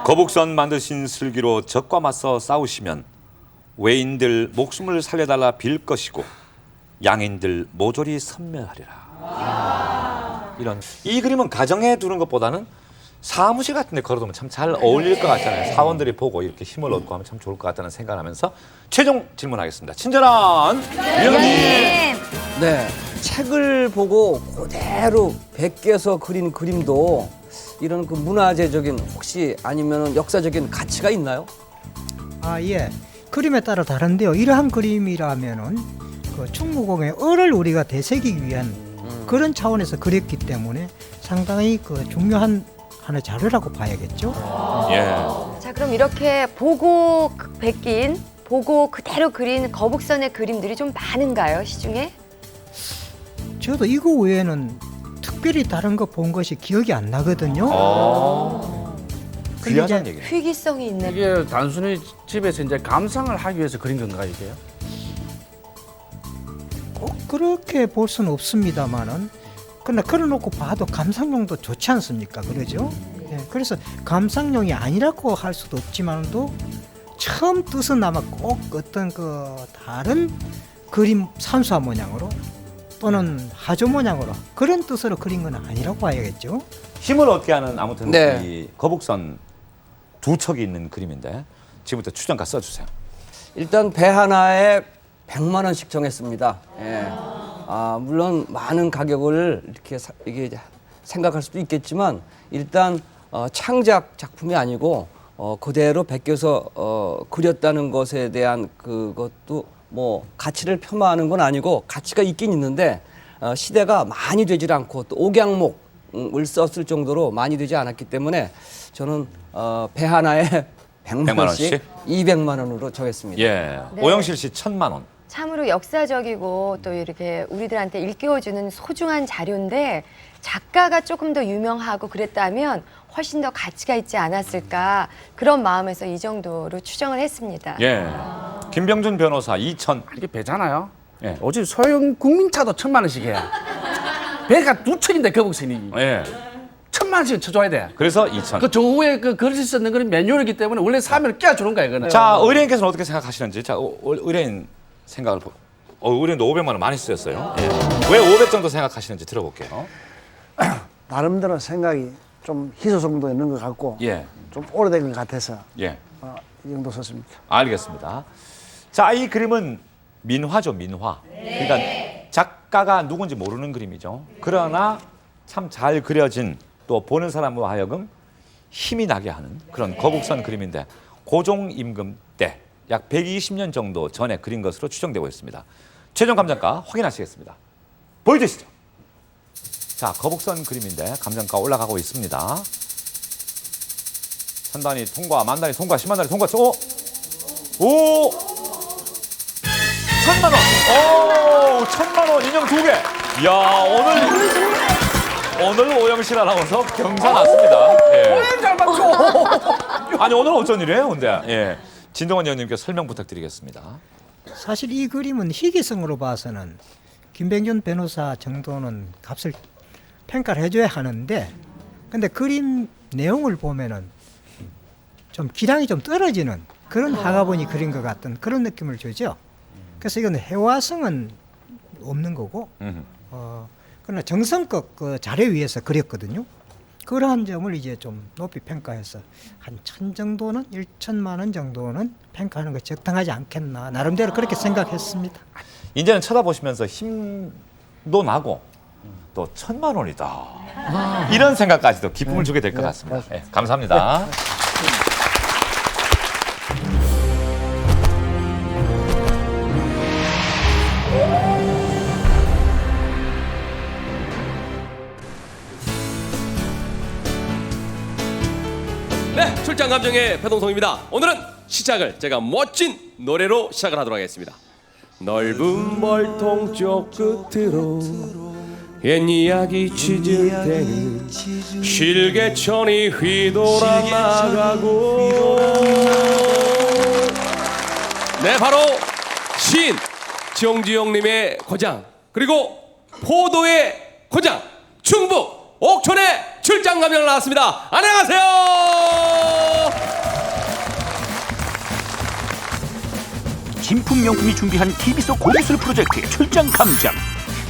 거북선 만드신 슬기로 적과 맞서 싸우시면 외인들 목숨을 살려달라 빌 것이고 양인들 모조리 섬멸하리라. 이런 이 그림은 가정에 두는 것보다는 사무실 같은 데 걸어두면 참 잘 어울릴 것 같잖아요. 사원들이 보고 이렇게 힘을 얻고 하면 참 좋을 것 같다는 생각을 하면서 최종 질문하겠습니다. 친절한 위원님. 네, 책을 보고 그대로 베껴서 그린 그림도 이런 그 문화재적인 혹시 아니면 역사적인 가치가 있나요? 아, 예. 그림에 따라 다른데요. 이러한 그림이라면은 그 충무공의 을을 우리가 되새기기 위한 그런 차원에서 그렸기 때문에 상당히 그 중요한 하나의 자료라고 봐야겠죠. 예. 자, 그럼 이렇게 보고 보고 그대로 그린 거북선의 그림들이 좀 많은가요, 시중에? 저도 이거 외에는 특별히 다른 거 본 것이 기억이 안 나거든요. 근데 귀하다는 이제 얘기네. 희귀성이 있는. 이게 단순히 집에서 이제 감상을 하기 위해서 그린 건가 이게요? 꼭 그렇게 볼 수는 없습니다만은 그러나 걸어놓고 봐도 감상용도 좋지 않습니까? 그러죠? 예, 그래서 감상용이 아니라고 할 수도 없지만도 처음 뜻은 아마 꼭 어떤 그 다른 그림 산수화 모양으로 또는 하조 모양으로 그런 뜻으로 그린 건 아니라고 봐야겠죠. 힘을 얻게 하는 아무튼 네. 이 거북선 두 척이 있는 그림인데 지금부터 추정가 써주세요. 일단 배 하나에 100만 원씩 정했습니다. 예. 아, 물론 많은 가격을 이렇게 이게 생각할 수도 있겠지만 일단 창작 작품이 아니고 그대로 베껴서 그렸다는 것에 대한 그것도 뭐 가치를 폄하하는 건 아니고 가치가 있긴 있는데 시대가 많이 되질 않고 또 옥양목을 썼을 정도로 많이 되지 않았기 때문에 저는 배 하나에 100만 원씩 200만 원으로 정했습니다. 예. 네. 오영실 씨 1,000만 원. 참으로 역사적이고 또 이렇게 우리들한테 일깨워주는 소중한 자료인데 작가가 조금 더 유명하고 그랬다면 훨씬 더 가치가 있지 않았을까 그런 마음에서 이 정도로 추정을 했습니다. 예. 김병준 변호사 2천. 이게 배잖아요. 예. 어제 소형 국민차도 1,000만 원씩이야. 배가 2천인데 거북선이 예. 1,000만 원씩 쳐줘야 돼. 그래서 2천. 그 조후에 그 그릴 수 있는 그런 매뉴얼이기 때문에 원래 사면을 끼워주는 거야 이거는. 자, 의뢰인께서는 어떻게 생각하시는지. 자, 의뢰인 생각을 의뢰인도 500만 원 많이 쓰였어요. 예. 왜 500 정도 생각하시는지 들어볼게요. 나름대로 생각이 좀 희소성도 있는 것 같고 예. 좀 오래된 것 같아서 예. 이 정도 썼습니다. 알겠습니다. 자, 이 그림은 민화죠, 민화. 그러니까 작가가 누군지 모르는 그림이죠. 그러나 참 잘 그려진 또 보는 사람으로 하여금 힘이 나게 하는 그런 거북선 그림인데 고종 임금 때 약 120년 정도 전에 그린 것으로 추정되고 있습니다. 최종 감정가 확인하시겠습니다. 보여주시죠. 자, 거북선 그림인데 감정가 올라가고 있습니다. 천단위 통과, 만단위 통과, 10만단위 통과. 오! 1,000만 원! 오! 1,000만 원 인형 2개! 이야, 오늘 오영실 아나운서 경사 났습니다. 예. 잘 맞죠? 아니, 오늘 어쩐 일이에요, 근데? 예. 진동원 의원님께 설명 부탁드리겠습니다. 사실 이 그림은 희귀성으로 봐서는 김병준 변호사 정도는 값을 평가를 해줘야 하는데, 근데 그림 내용을 보면은 좀 기량이 좀 떨어지는 그런 학아분이 그린 것 같은 그런 느낌을 주죠. 그래서 이건 해화성은 없는 거고, 그러나 정성껏 그 자료 위에서 그렸거든요. 그러한 점을 이제 좀 높이 평가해서 한 1,000 정도는 1,000만 원 정도는 평가하는 것이 적당하지 않겠나 나름대로 그렇게 생각했습니다. 이제는 쳐다보시면서 힘도 나고 또 1,000만 원이다. 이런 생각까지도 기쁨을 주게 될 것 같습니다. 예, 감사합니다. 네, 출장 감정의 배동성입니다. 오늘은 시작을 제가 멋진 노래로 시작을 하도록 하겠습니다. 넓은 멀통 쪽 끝으로 옛 이야기 짖을 때는 실개천이 휘돌아 나가고 네, 바로 시인 정지영님의 고장 그리고 포도의 고장 충북 옥천의 출장 감정을 나왔습니다. 안녕하세요. 진품 명품이 준비한 TV 속 고기술 프로젝트의 출장 감정.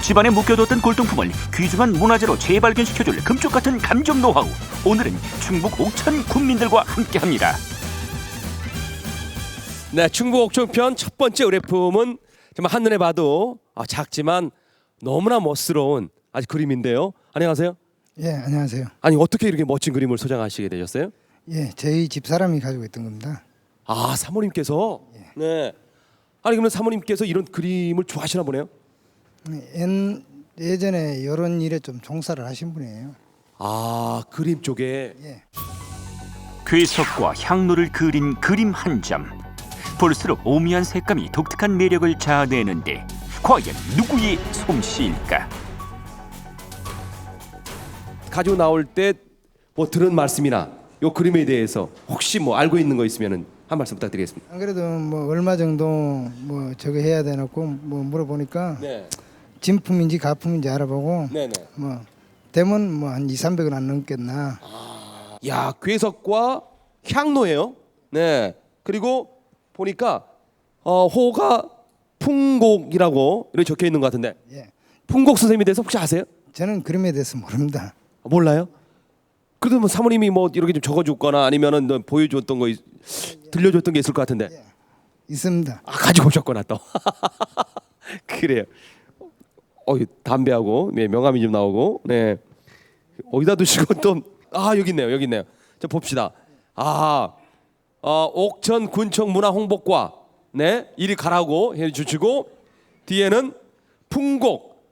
집안에 묵혀뒀던 골동품을 귀중한 문화재로 재발견시켜줄 금쪽 같은 감정 노하우. 오늘은 충북 옥천 군민들과 함께합니다. 네, 충북 옥천편 첫 번째 의뢰품은 정말 한눈에 봐도 작지만 너무나 멋스러운 아주 그림인데요. 안녕하세요. 예, 안녕하세요. 아니, 어떻게 이렇게 멋진 그림을 소장하시게 되셨어요? 예, 저희 집사람이 가지고 있던 겁니다. 아, 사모님께서? 네. 아니, 그러면 사모님께서 이런 그림을 좋아하시나 보네요? 예전에 이런 일에 좀 종사를 하신 분이에요. 아, 그림 쪽에. 예. 괴석과 향로를 그린 그림 한 점. 볼수록 오묘한 색감이 독특한 매력을 자아내는데 과연 누구의 솜씨일까? 가지고 나올 때 뭐 들은 말씀이나 요 그림에 대해서 혹시 뭐 알고 있는 거 있으면은 한 말씀 부탁드리겠습니다. 안 그래도 뭐 얼마 정도 뭐 저거 해야 되나고 뭐 물어보니까 네. 진품인지 가품인지 알아보고 네네. 뭐 되면 뭐 한 200~300은 안 넘겠나. 야, 괴석과 향로예요. 네. 그리고 보니까 호가 풍곡이라고 이렇게 적혀 있는 것 같은데. 예. 풍곡 선생님에 대해서 혹시 아세요? 저는 그림에 대해서 모릅니다. 몰라요? 그래도 뭐 사모님이 뭐 이렇게 좀 적어줬거나 아니면은 너 보여줬던 거 들려줬던 게 있을 것 같은데. 있습니다. 아, 가지고 오셨구나 또. 그래요. 담배하고 명함이 좀 나오고. 네. 어디다 두시고 또 여기 있네요. 여기 있네요. 자, 봅시다. 옥천 군청 문화 홍보과 네 이리 가라고 해주시고 뒤에는 풍곡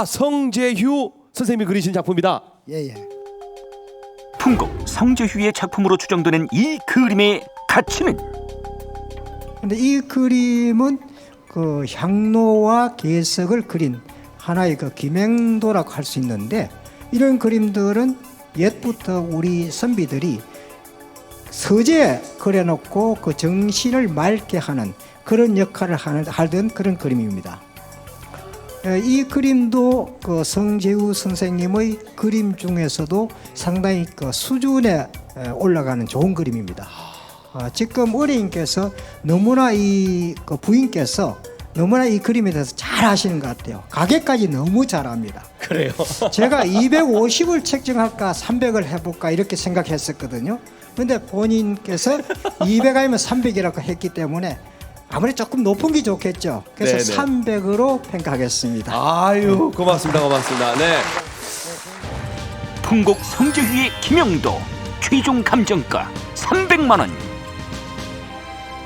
성재휴 선생님이 그리신 작품이다. 예예. 풍곡 성재휴의 작품으로 추정되는 이 그림의 가치는? 근데 이 그림은 그 향로와 개석을 그린 하나의 그 기명도라고 할 수 있는데 이런 그림들은 옛부터 우리 선비들이 서재 그려놓고 그 정신을 맑게 하는 그런 역할을 하던 그런 그림입니다. 이 그림도 그 성재우 선생님의 그림 중에서도 상당히 그 수준에 올라가는 좋은 그림입니다. 지금 어린이께서 너무나 그 부인께서 너무나 이 그림에 대해서 잘 하시는 것 같아요. 가게까지 너무 잘합니다. 그래요. 제가 250을 책정할까 300을 해볼까 이렇게 생각했었거든요. 근데 본인께서 200 아니면 300이라고 했기 때문에 아무리 조금 높은 게 좋겠죠. 그래서 네네. 300으로 평가하겠습니다. 아유, 고맙습니다. 고맙습니다. 네. 풍곡 성재휘의 김영도 최종 감정가 300만 원.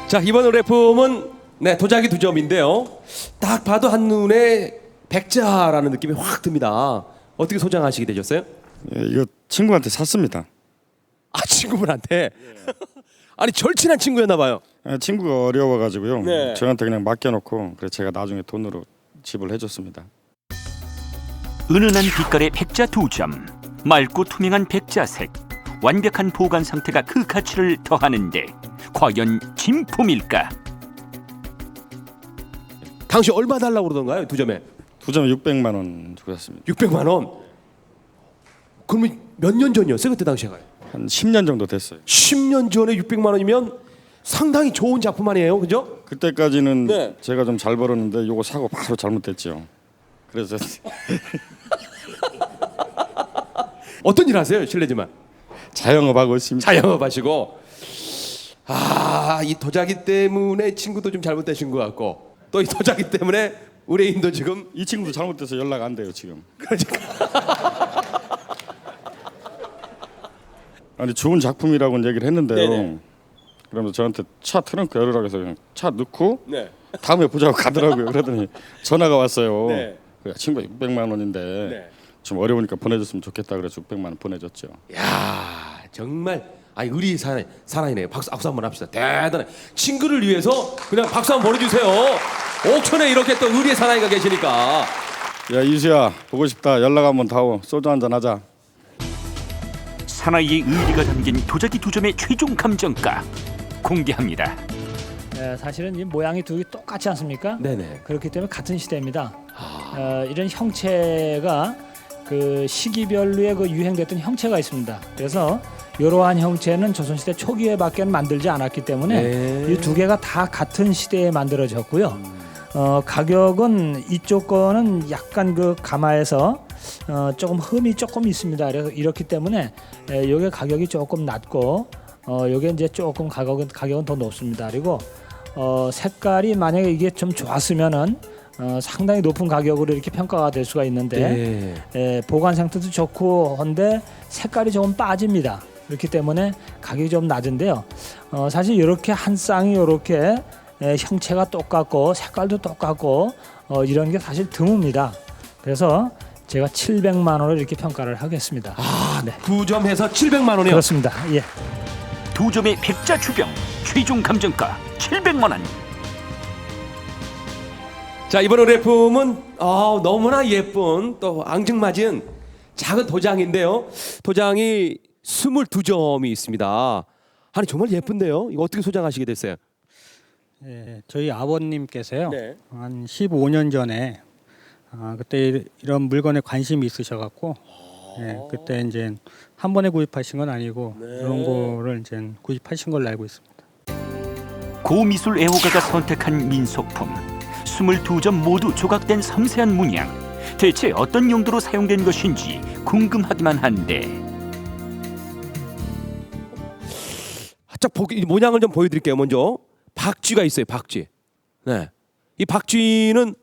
자, 이번 의뢰품은 네, 도자기 2점인데요. 딱 봐도 한눈에 백자라는 느낌이 확 듭니다. 어떻게 소장하시게 되셨어요? 예, 이거 친구한테 샀습니다. 아, 친구분한테? 아니, 절친한 친구였나 봐요. 예, 친구가 어려워가지고요. 네. 저한테 그냥 맡겨놓고 그래서 제가 나중에 돈으로 지불해줬습니다. 은은한 빛깔의 백자 2점, 맑고 투명한 백자색, 완벽한 보관 상태가 그 가치를 더하는데 과연 진품일까? 당시 얼마 달라고 그러던가요? 2점에? 2점에 600만 원 주고 샀습니다. 600만 원? 그러면 몇 년 전이었어요? 그때 당시가? 한 10년 정도 됐어요. 10년 전에 600만 원이면 상당히 좋은 작품 아니에요? 그죠? 그때까지는 네. 제가 좀 잘 벌었는데 요거 사고 바로 잘못됐죠. 그래서 어떤 일 하세요? 실례지만. 자영업하고 있습니다. 자영업 하시고. 아, 이 도자기 때문에 친구도 좀 잘못되신 것 같고 또 이 도자기 때문에 의뢰인도 지금 이 친구도 잘못돼서 연락 안 돼요 지금. 아니 좋은 작품이라고는 얘기를 했는데요. 네네. 그러면서 저한테 차 트렁크 열으라고 해서 그냥 차 넣고 네. 다음에 보자고 가더라고요. 그러더니 전화가 왔어요. 네. 그 친구가 600만 원인데 네. 좀 어려우니까 보내줬으면 좋겠다 그래서 600만 원 보내줬죠. 야, 정말 아니 의리 사나이네요. 박수 한번 합시다. 대단해. 친구를 위해서 그냥 박수 한번 보내주세요. 옥천에 이렇게 또 의리의 사나이가 계시니까. 야 이수야 보고 싶다. 연락 한번 다오. 소주 한잔 하자. 사나이의 의리가 담긴 도자기 2점의 최종 감정가 공개합니다. 네, 사실은 이 모양이 두 개 똑같지 않습니까? 네네. 그렇기 때문에 같은 시대입니다. 이런 형체가 그 시기별로의 그 유행됐던 형체가 있습니다. 그래서 이러한 형체는 조선시대 초기에밖에 만들지 않았기 때문에 이 두 개가 다 같은 시대에 만들어졌고요. 가격은 이쪽 거는 약간 그 가마에서 조금 흠이 조금 있습니다. 그래서 이렇기 때문에 요게 가격이 조금 낮고 요게 이제 조금 가격은 더 높습니다. 그리고 색깔이 만약에 이게 좀 좋았으면은 상당히 높은 가격으로 이렇게 평가가 될 수가 있는데 보관 상태도 좋고 한데 색깔이 조금 빠집니다. 그렇기 때문에 가격이 좀 낮은데요. 사실 이렇게 한 쌍이 이렇게 형체가 똑같고 색깔도 똑같고 이런 게 사실 드뭅니다. 그래서 제가 700만 원을 이렇게 평가를 하겠습니다. 아, 네. 2점 해서 700만 원이요. 그렇습니다. 예. 2점의 백자 주병 최종 감정가 700만 원. 자, 이번 의뢰품은 너무나 예쁜 또 앙증맞은 작은 도장인데요. 도장이 22점이 있습니다. 아니 정말 예쁜데요. 이거 어떻게 소장하시게 됐어요? 네, 저희 아버님께서요. 네. 한 15년 전에 그때 이런 물건에 관심이 있으셔갖고 그때 이제 한 번에 구입하신 건 아니고 이런 거를 이제 구입하신 걸로 알고 있습니다. 고미술 애호가가 선택한 민속품 22점 모두 조각된 섬세한 문양. 대체 어떤 용도로 사용된 것인지 궁금하기만 한데 이 모양을 좀 보여드릴게요. 먼저 박쥐가 있어요. 박쥐. 네, 이 박쥐는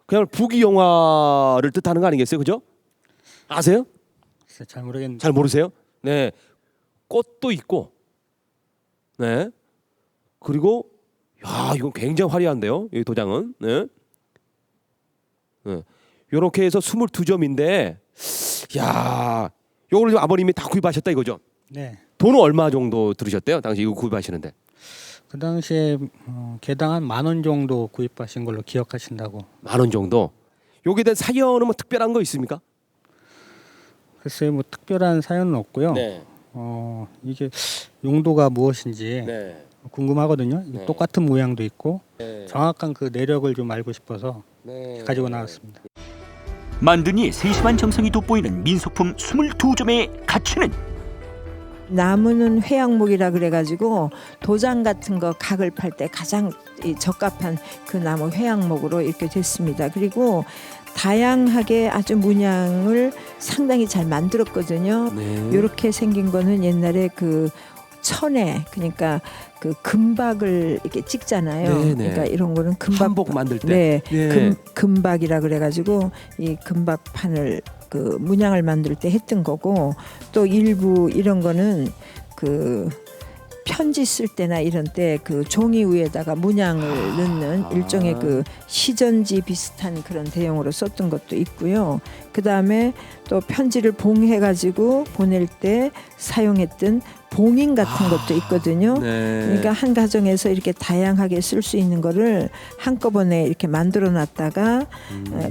그냥 부귀영화를 뜻하는 거 아니겠어요, 그죠? 아세요? 잘 모르겠는데. 잘 모르세요? 네, 꽃도 있고, 네, 그리고 야 이건 굉장히 화려한데요. 이 도장은 네, 이렇게 해서 22점인데, 야, 요걸 아버님이 다 구입하셨다 이거죠? 네. 돈은 얼마 정도 들으셨대요? 당시 이거 구입하시는데? 그 당시에 개당 한 10,000원 정도 구입하신 걸로 기억하신다고. 10,000원 정도. 여기에 대한 사연은 뭐 특별한 거 있습니까? 글쎄요, 뭐 특별한 사연은 없고요. 네. 이게 용도가 무엇인지 네. 궁금하거든요. 네. 똑같은 모양도 있고 네. 정확한 그 내력을 좀 알고 싶어서 네. 가지고 나왔습니다. 만든 이의 세심한 정성이 돋보이는 민속품 22점의 가치는 나무는 회양목이라 그래가지고 도장 같은 거 각을 팔 때 가장 적합한 그 나무 회양목으로 이렇게 됐습니다. 그리고 다양하게 아주 문양을 상당히 잘 만들었거든요. 이렇게 생긴 거는 옛날에 그 천에 그러니까 그 금박을 이렇게 찍잖아요. 네네. 그러니까 이런 거는 금박 한복 만들 때. 네, 금박이라 그래가지고 이 금박판을 그 문양을 만들 때 했던 거고 또 일부 이런 거는 그 편지 쓸 때나 이런 때 그 종이 위에다가 문양을 넣는 일종의 그 시전지 비슷한 그런 대용으로 썼던 것도 있고요. 그 다음에 또 편지를 봉해가지고 보낼 때 사용했던 봉인 같은 것도 있거든요. 네. 그러니까 한 가정에서 이렇게 다양하게 쓸 수 있는 거를 한꺼번에 이렇게 만들어 놨다가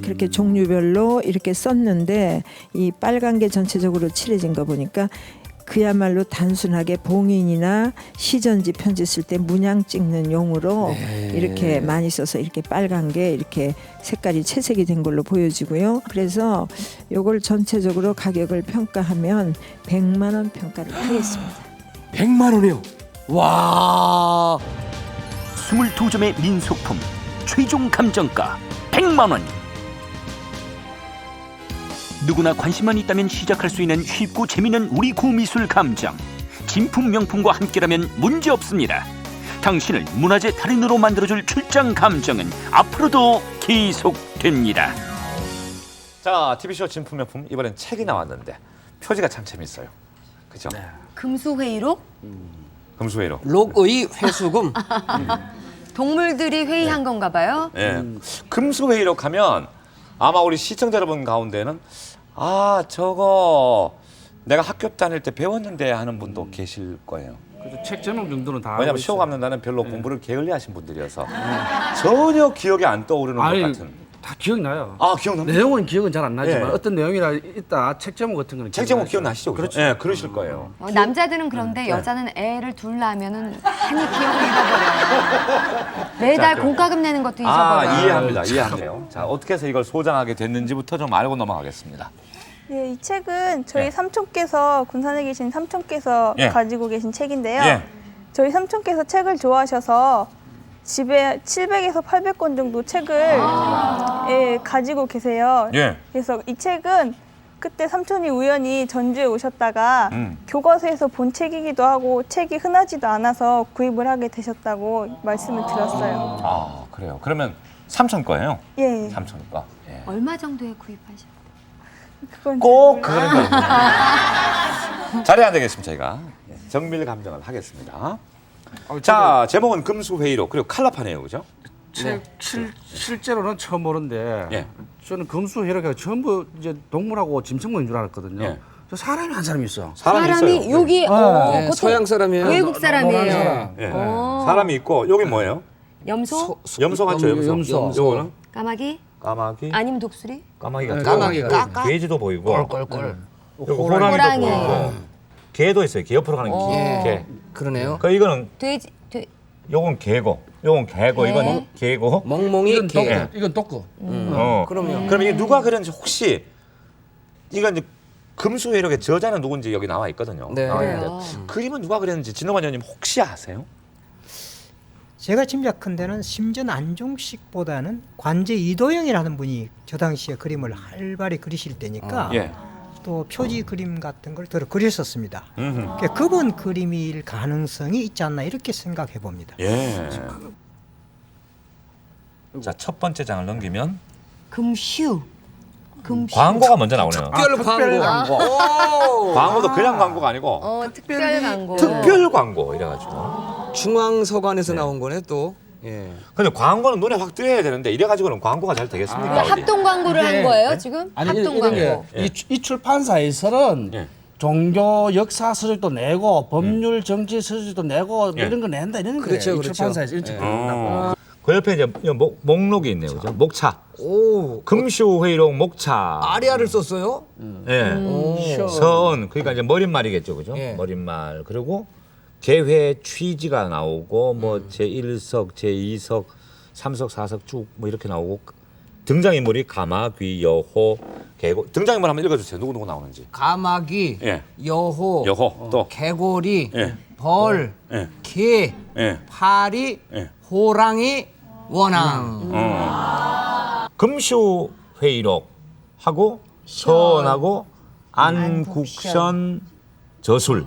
그렇게 종류별로 이렇게 썼는데 이 빨간 게 전체적으로 칠해진 거 보니까 그야말로 단순하게 봉인이나 시전지 편지 쓸 때 문양 찍는 용으로 이렇게 많이 써서 이렇게 빨간 게 이렇게 색깔이 채색이 된 걸로 보여지고요. 그래서 요걸 전체적으로 가격을 평가하면 100만 원 평가를 하겠습니다. 100만 원이요. 와. 22점의 민속품 최종 감정가 100만 원. 누구나 관심만 있다면 시작할 수 있는 쉽고 재미있는 우리 구미술 감정. 진품 명품과 함께라면 문제없습니다. 당신을 문화재 달인으로 만들어줄 출장 감정은 앞으로도 계속됩니다. 자, TV쇼 진품 명품 이번엔 책이 나왔는데 표지가 참 재밌어요. 그죠? 금수회의록? 금수회의록. 록의 회수금. 동물들이 회의한 건가 봐요. 예. 금수회의록 하면 아마 우리 시청자 여러분 가운데는 아, 저거 내가 학교 다닐 때 배웠는데 하는 분도 계실 거예요. 그래도 책 제목 정도는 다 왜냐하면 알고 시호 있어요. 감독단은 별로 공부를 게을리하신 분들이어서 전혀 기억이 안 떠오르는 것 아니, 같은. 다 기억나요. 아, 기억납니까? 내용은 기억은 잘 안 나지만 예. 어떤 내용이라 있다 책 제목 같은 거는 책 제목 기억나죠. 기억나시죠? 그렇죠. 예, 그러실 거예요. 남자들은 그런데 여자는 애를 둘 낳으면은 한이 기억을 잃어버려요. 매달 그럼. 공과금 내는 것도 잊어버려요. 아, 이해합니다. 이해하네요. 자, 어떻게 해서 이걸 소장하게 됐는지부터 좀 알고 넘어가겠습니다. 예, 이 책은 저희 삼촌께서 군산에 계신 삼촌께서 예. 가지고 계신 책인데요. 예. 저희 삼촌께서 책을 좋아하셔서 집에 700에서 800권 정도 책을 예, 가지고 계세요. 예. 그래서 이 책은 그때 삼촌이 우연히 전주에 오셨다가 교과서에서 본 책이기도 하고 책이 흔하지도 않아서 구입을 하게 되셨다고 말씀을 들었어요. 아, 그래요. 그러면 삼촌 거예요? 예. 삼촌 거. 예. 얼마 정도에 구입하셨어요? 그건 꼭 그거는 잘해야 안 되겠습니다. 저희가 정밀 감정을 하겠습니다. 자, 제목은 금수회의록 그리고 칼라파네요, 그죠? 책 실제로는 처음 보는데 예. 저는 금수회로가 전부 이제 동물하고 짐승인 줄 알았거든요. 예. 저 사람이 한 사람이 있어. 사람이 여기 네, 서양 사람이에요. 외국 사람이에요. 사람. 예. 사람이 있고 여기 뭐예요? 염소? 염소 같죠, 염소. 요거는 까마귀? 까마귀? 아니면 독수리? 까마귀가 까마귀가 돼지도 보이고 꼴꼴꼴. 호랑이도 호랑이. 보이고 개도 있어요. 개 옆으로 가는 개. 그러네요. 그 이거는 돼지? 요건 개고, 요건 개고, 개. 이건 개고. 멍멍이 이건 개. 독구. 이건 독구. 그럼요. 그럼 이게 누가 그렸는지 혹시 이건 이제 금수회록의 저자는 누군지 여기 나와 있거든요. 네. 나와 있는데 그래요. 그림은 누가 그렸는지 진호관 의원님 혹시 아세요? 제가 짐작한 데는 심전 안종식보다는 관제 이도영이라는 분이 저 당시에 그림을 활발히 그리실 때니까 예. 또 표지 그림 같은 걸 들어 그렸었습니다. 그러니까 그분 그림일 가능성이 있지 않나 이렇게 생각해 봅니다. 예. 자, 첫 번째 장을 넘기면 금슈. 금슈. 광고가 먼저 나오네요. 특별 광고. 광고도 그냥 광고가 아니고 특별 광고. 특별 광고 이래가지고. 중앙서관에서 나온 거네 또. 예. 근데 광고는 눈에 확 띄어야 되는데 이래가지고는 광고가 잘 되겠습니까? 어디? 합동 광고를 한 거예요 지금? 아니 합동 이런 게 광고. 이 출판사에서는 예. 종교 역사 서적도 내고 법률 정치 서적도 내고 이런 거 낸다 이런 거예요. 그렇죠, 이 그렇죠. 출판사에서 일찍 예. 그런다고. 그 옆에 이제 목록이 있네요, 그죠? 목차. 오. 금쇼회의록 목차. 아리아를 썼어요? 예. 선. 그러니까 이제 머릿말이겠죠, 그죠? 예. 머릿말. 그리고 개회 취지가 나오고 뭐 제1석, 제2석, 3석, 4석 쭉 뭐 이렇게 나오고 등장인물이 가마, 귀, 여호, 개고. 등장인물 한번 읽어주세요. 누구 나오는지. 가마귀, 예. 여호, 또 개고리, 예. 벌, 예. 개, 예. 파리, 예. 호랑이, 원앙. 금쇼회의록 하고 선하고 안국선 저술.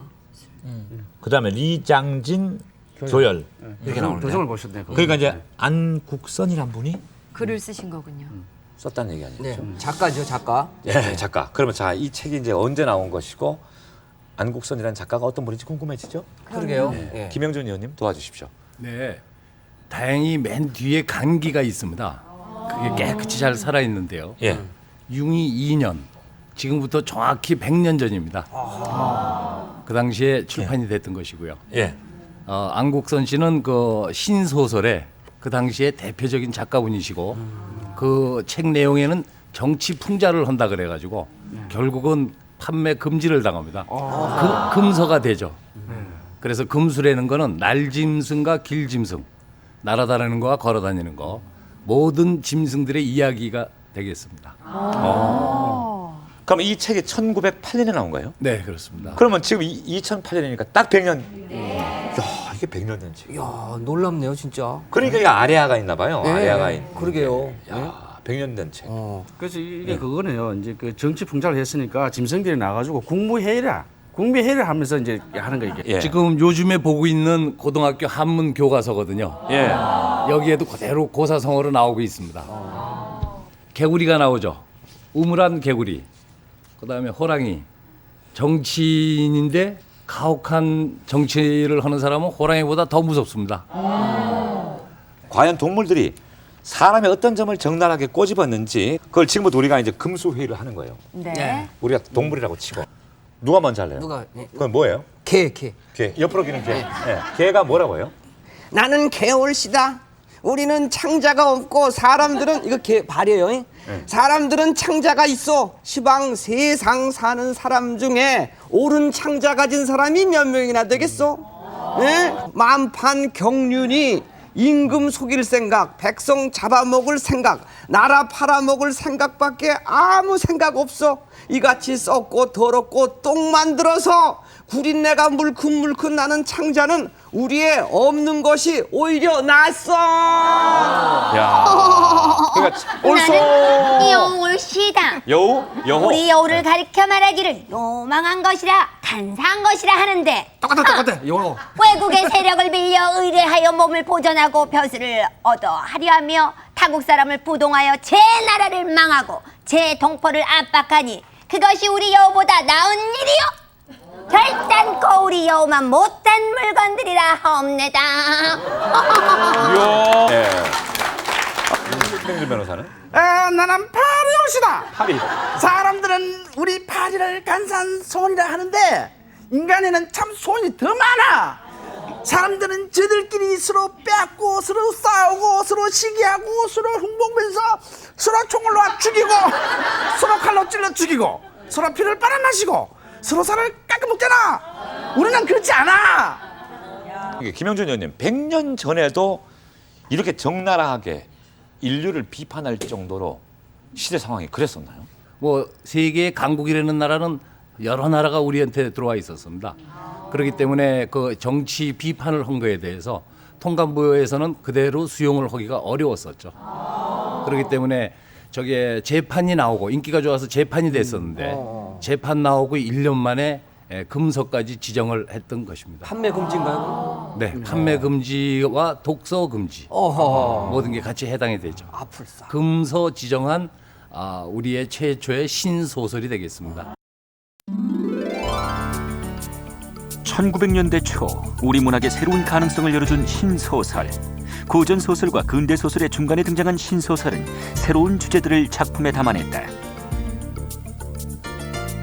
그다음에 리장진 조열 이렇게 나오는데. 도정을 보셨네요. 그러니까 이제 안국선이란 분이 글을 쓰신 거군요. 썼다는 얘기 아니죠? 네, 작가죠, 작가. 예, 작가. 그러면 자, 이 책이 이제 언제 나온 것이고 안국선이라는 작가가 어떤 분인지 궁금해지죠? 그러게요. 네. 김영준 의원님 도와주십시오. 네, 다행히 맨 뒤에 간기가 있습니다. 그게 깨끗이 잘 살아 있는데요. 예. 융이 2년, 지금부터 정확히 100년 전입니다. 그 당시에 출판이 됐던 것이고요. 예. 안국선 씨는 그 신소설의 그 당시에 대표적인 작가분이시고 그 책 내용에는 정치 풍자를 한다 그래가지고 결국은 판매 금지를 당합니다. 금서가 되죠. 그래서 금수라는 거는 날짐승과 길짐승, 날아다니는 거와 걸어다니는 거, 모든 짐승들의 이야기가 되겠습니다. 그럼 이 책이 1908년에 나온 거예요? 네, 그렇습니다. 그러면 지금 2008년이니까 딱 100년. 야, 이게 100년 된 책. 야, 놀랍네요, 진짜. 그러니까 이게 아레아가 있나 봐요. 네, 아레아가 있는. 그러게요. 야, 100년 된 책. 그래서 이게 그거네요. 이제 그 정치 풍자를 했으니까 짐승들이 나가지고 국무회의를 하면서 이제 하는 거 이게. 예. 지금 요즘에 보고 있는 고등학교 한문 교과서거든요. 예. 여기에도 그대로 고사성어로 나오고 있습니다. 개구리가 나오죠. 우물한 개구리. 그다음에 호랑이. 정치인인데 가혹한 정치를 하는 사람은 호랑이보다 더 무섭습니다. 과연 동물들이 사람의 어떤 점을 적나라하게 꼬집었는지 그걸 지금부터 우리가 이제 금수회의를 하는 거예요. 네. 우리가 동물이라고 치고 누가 먼저 할래요? 누가? 그건 뭐예요? 개. 개. 옆으로 기는 개. 네. 개가 뭐라고요? 나는 개월시다. 우리는 창자가 없고 사람들은 이거 개 발이에요. 사람들은 창자가 있어. 시방 세상 사는 사람 중에 옳은 창자 가진 사람이 몇 명이나 되겠어? 만판 경륜이 임금 속일 생각, 백성 잡아먹을 생각, 나라 팔아먹을 생각밖에 아무 생각 없어. 이같이 썩고 더럽고 똥 만들어서 구린내가 물큰물큰 나는 창자는 우리의 없는 것이 오히려 낫어. 야. 그러니까 나는 여울시다. 여우? 여호? 우리 여우를 가리켜 말하기를 요망한 것이라 간사한 것이라 하는데 똑같아. 여우. 외국의 세력을 빌려 의뢰하여 몸을 보전하고 벼슬을 얻어 하려 하며 타국 사람을 부동하여 제 나라를 망하고 제 동포를 압박하니 그것이 우리 여우보다 나은 일이요? 결단코 우리 여우만 못한 물건들이라 하옵니다. 이야. 예. 김영준 변호사는? 나는 파리옷이다. 파리. 사람들은 우리 파리를 간사한 손이라 하는데 인간에는 참 손이 더 많아. 사람들은 저들끼리 서로 빼앗고 서로 싸우고 서로 시기하고 서로 흉보면서 서로 총을 놔 죽이고 서로 칼로 찔러 죽이고 서로 피를 빨아마시고 서로 살을 깎아 먹잖아. 우리는 그렇지 않아. 김영준 의원님, 100년 전에도 이렇게 적나라하게 인류를 비판할 정도로 시대 상황이 그랬었나요? 뭐 세계의 강국이라는 나라는 여러 나라가 우리한테 들어와 있었습니다. 그렇기 때문에 그 정치 비판을 한 거에 대해서 통감부에서는 그대로 수용을 하기가 어려웠었죠. 그렇기 때문에 저게 재판이 나오고 인기가 좋아서 재판이 됐었는데 재판 나오고 1년 만에 금서까지 지정을 했던 것입니다. 판매 금지인가요? 네, 판매 금지와 독서 금지 모든 게 같이 해당이 되죠. 금서 지정한 우리의 최초의 신소설이 되겠습니다. 1900년대 초 우리 문학의 새로운 가능성을 열어준 신소설. 고전 소설과 근대 소설의 중간에 등장한 신소설은 새로운 주제들을 작품에 담아냈다.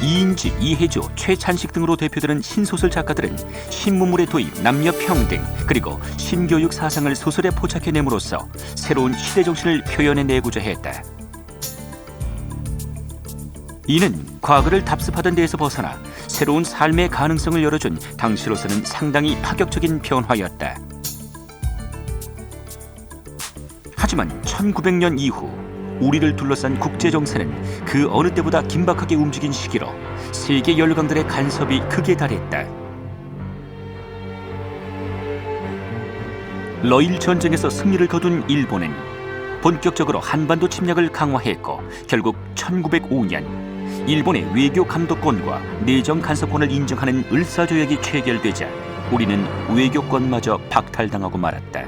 이인지, 이혜주, 최찬식 등으로 대표되는 신소설 작가들은 신문물의 도입, 남녀 평등, 그리고 신교육 사상을 소설에 포착해냄으로써 새로운 시대 정신을 표현해내고자 했다. 이는 과거를 답습하던 데에서 벗어나 새로운 삶의 가능성을 열어준 당시로서는 상당히 파격적인 변화였다. 하지만 1900년 이후 우리를 둘러싼 국제정세는 그 어느 때보다 긴박하게 움직인 시기로 세계 열강들의 간섭이 극에 달했다. 러일 전쟁에서 승리를 거둔 일본은 본격적으로 한반도 침략을 강화했고 결국 1905년 일본의 외교 감독권과 내정 간섭권을 인정하는 을사조약이 체결되자 우리는 외교권마저 박탈당하고 말았다.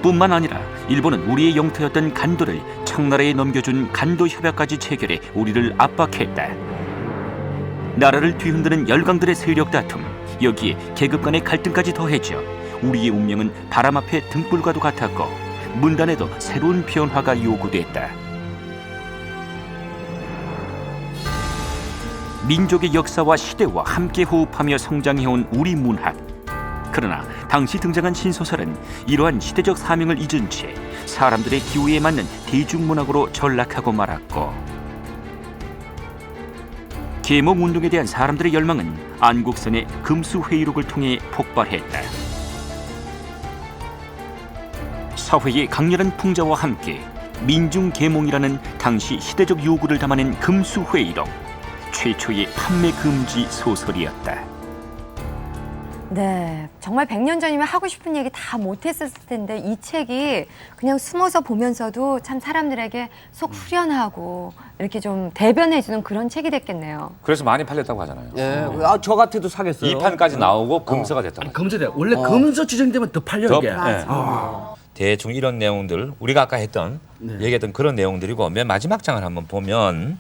뿐만 아니라 일본은 우리의 영토였던 간도를 청나라에 넘겨준 간도협약까지 체결해 우리를 압박했다. 나라를 뒤흔드는 열강들의 세력 다툼, 여기에 계급 간의 갈등까지 더해져 우리의 운명은 바람 앞에 등불과도 같았고 문단에도 새로운 변화가 요구됐다. 민족의 역사와 시대와 함께 호흡하며 성장해온 우리 문학. 그러나 당시 등장한 신소설은 이러한 시대적 사명을 잊은 채 사람들의 기호에 맞는 대중문학으로 전락하고 말았고, 계몽운동에 대한 사람들의 열망은 안국선의 금수회의록을 통해 폭발했다. 사회의 강렬한 풍자와 함께 민중계몽이라는 당시 시대적 요구를 담아낸 금수회의록, 최초의 판매 금지 소설이었다. 네, 정말 100년 전이면 하고 싶은 얘기 다 못했었을 텐데 이 책이 그냥 숨어서 보면서도 참 사람들에게 속 후련하고 이렇게 좀 대변해주는 그런 책이 됐겠네요. 그래서 많이 팔렸다고 하잖아요. 예, 저 같아도 사겠어요. 2판까지 나오고 금서가 됐다고. 금서돼. 원래 금서 지정되면 더 팔려 이게. 네. 대충 이런 내용들 우리가 아까 했던 얘기했던 그런 내용들이고, 맨 마지막 장을 한번 보면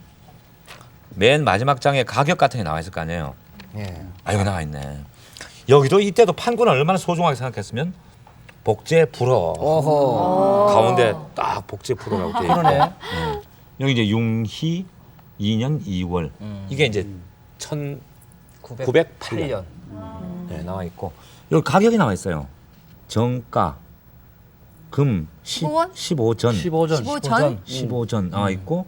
맨 마지막 장에 가격 같은 게 나와 있을 거 아니에요. 아, 여기 나와 있네. 여기도 이때도 판권을 얼마나 소중하게 생각했으면 복제 불어. 가운데 딱 복제 불어라고 돼 있고. 그러네. 여기 이제 융희 2년 2월. 이게 이제 1908년. 네, 나와 있고. 여기 가격이 나와 있어요. 정가 금 15전. 15전 나와 있고,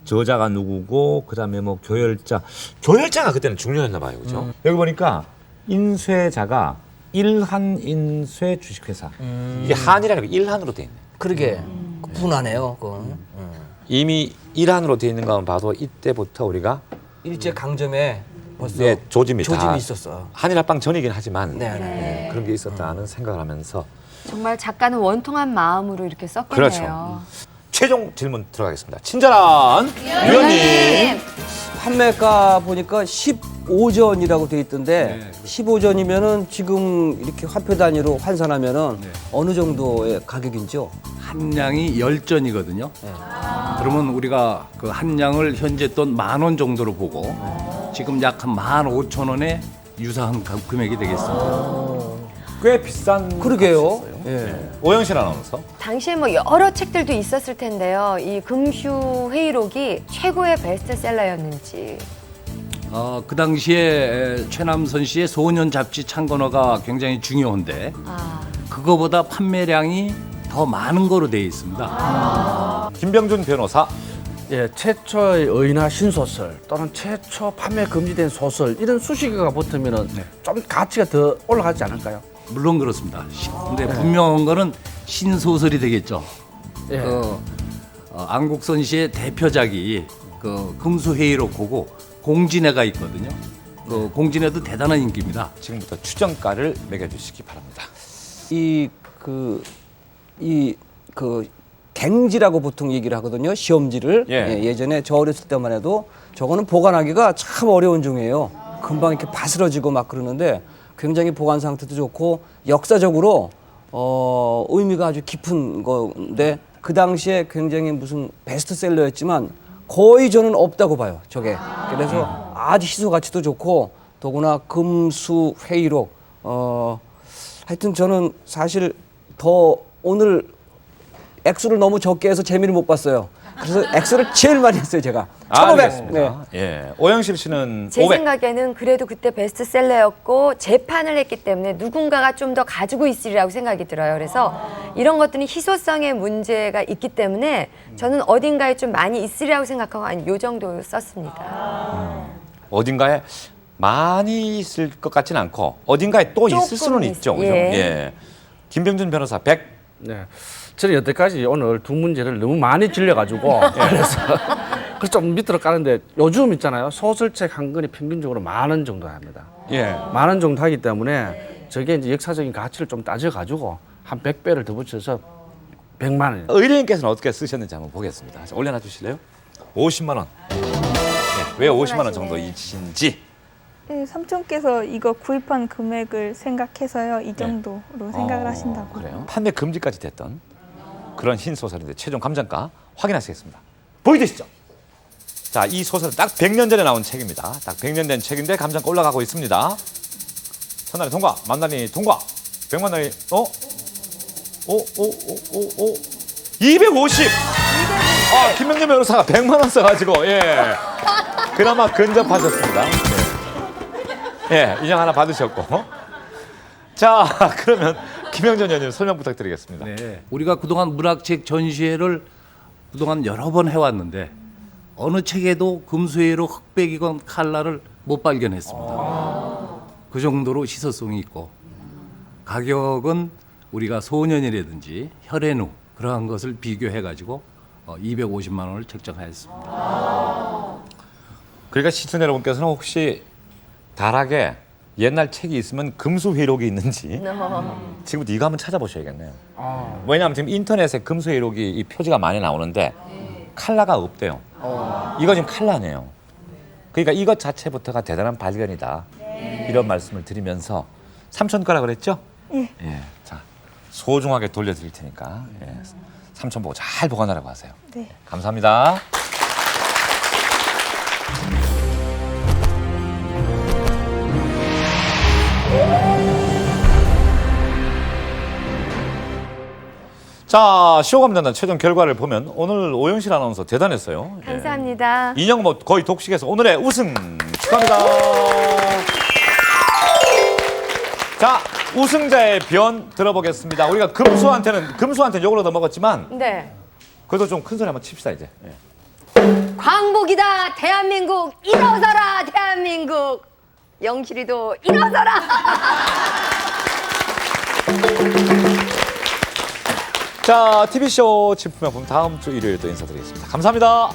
저자가 누구고, 그다음에 뭐 교열자가 그때는 중요했나 봐요. 그죠? 여기 보니까 인쇄자가 일한인쇄 주식회사. 이게 한이라는 게 일한으로 돼 있네. 그러게. 분하네요. 그건. 이미 일한으로 돼 있는 것만 봐도 이때부터 우리가 일제 강점에 벌써 조짐이 있었어. 한일합방 전이긴 하지만 네. 그런 게 있었다는 생각을 하면서. 정말 작가는 원통한 마음으로 이렇게 썼겠네요. 그렇죠. 최종 질문 들어가겠습니다. 친절한 위원님. 판매가 보니까 15전이라고 돼 있던데 15전이면은 지금 이렇게 화표 단위로 환산하면은 어느 정도의 가격인지요? 한 양이 10전이거든요. 그러면 우리가 그 한 양을 현재 돈 10,000원 정도로 보고 지금 약 한 15,000원에 유사한 금액이 되겠습니다. 꽤 비싼. 그러게요. 오영실 아나운서. 당시에 뭐 여러 책들도 있었을 텐데요. 이 금수회의록이 최고의 베스트셀러였는지. 그 당시에 최남선 씨의 소년 잡지 창건화가 굉장히 중요한데 그거보다 판매량이 더 많은 거로 되어 있습니다. 김병준 변호사. 예, 최초의 의인화 신소설 또는 최초 판매 금지된 소설 이런 수식어가 붙으면은 좀 가치가 더 올라가지 않을까요? 물론 그렇습니다. 근데 분명한 거는 신소설이 되겠죠. 안국선 씨의 대표작이 그 금수회의록하고 공진회가 있거든요. 그 공진회도 대단한 인기입니다. 지금부터 추정가를 매겨주시기 바랍니다. 그 갱지라고 보통 얘기를 하거든요. 시험지를. 예전에 저 어렸을 때만 해도 저거는 보관하기가 참 어려운 종이에요. 금방 이렇게 바스러지고 막 그러는데 굉장히 보관 상태도 좋고 역사적으로 의미가 아주 깊은 건데 그 당시에 굉장히 무슨 베스트셀러였지만 거의 저는 없다고 봐요. 저게. 그래서 아주 희소 가치도 좋고 더구나 금수회의록 하여튼 저는 사실 더 오늘 액수를 너무 적게 해서 재미를 못 봤어요. 그래서 엑스를 제일 많이 했어요, 제가. 1,500. 네. 예. 오영실 씨는 제 500. 생각에는 그래도 그때 베스트셀러였고 재판을 했기 때문에 누군가가 좀 더 가지고 있으리라고 생각이 들어요. 그래서 이런 것들은 희소성의 문제가 있기 때문에 저는 어딘가에 좀 많이 있으리라고 생각하고 한 요 정도 썼습니다. 어딘가에 많이 있을 것 같지는 않고 어딘가에 또 있을 수는 있죠. 그죠? 예. 예. 김병준 변호사 100. 네. 저는 여태까지 오늘 두 문제를 너무 많이 질려가지고 그래서 좀 밑으로 까는데 요즘 있잖아요. 소설책 한 권이 평균적으로 10,000원 정도 합니다. 예. 10,000원 정도 하기 때문에 저게 이제 역사적인 가치를 좀 따져가지고 한 100배를 더 붙여서 100만 원. 의뢰인께서는 어떻게 쓰셨는지 한번 보겠습니다. 자, 올려놔 주실래요? 50만 원. 예. 왜 50만 원 정도이신지. 네, 삼촌께서 이거 구입한 금액을 생각해서요. 이 정도로 생각을 하신다고. 그래요? 판매 금지까지 됐던 그런 흰 소설인데 최종 감정가 확인하시겠습니다. 보여주시죠. 자, 이 소설은 딱 100년 전에 나온 책입니다. 딱 100년 된 책인데 감정가 올라가고 있습니다. 천단이 통과, 만단이 통과, 100만 원이 250. 아, 김명준 변호사가 100만 원 써가지고 예, 그나마 근접하셨습니다. 예, 인형 하나 받으셨고. 자, 그러면 김영전 의원님 설명 부탁드리겠습니다. 네, 우리가 그동안 문학책 전시회를 그동안 여러 번 해왔는데 어느 책에도 금수회로 흑백이건 칼라를 못 발견했습니다. 그 정도로 시소성이 있고 가격은 우리가 소년이라든지 혈앤우 그러한 것을 비교해가지고 250만 원을 책정하였습니다. 그러니까 시청자 여러분께서는 혹시 다락에 옛날 책이 있으면 금수 회록이 있는지 지금부터 이거 한번 찾아보셔야겠네요. 왜냐하면 지금 인터넷에 금수 회록이 이 표지가 많이 나오는데 칼라가 없대요. 이거 지금 칼라네요. 그러니까 이것 자체부터가 대단한 발견이다. 이런 말씀을 드리면서 삼촌 거라 그랬죠? 예. 예. 자, 소중하게 돌려드릴 테니까 예. 삼촌 보고 잘 보관하라고 하세요. 네. 감사합니다. 자, 시호감전단 최종 결과를 보면 오늘 오영실 아나운서 대단했어요. 예. 감사합니다. 인형 뭐 거의 독식해서 오늘의 우승 축하합니다. 자, 우승자의 변 들어보겠습니다. 우리가 금수한테는 욕을 얻어먹었지만 네. 그래도 좀 큰 소리 한번 칩시다 이제. 예. 광복이다 대한민국 일어서라 대한민국 영실이도 일어서라. 자, TV쇼 진품명품 다음 주 일요일 또 인사드리겠습니다. 감사합니다.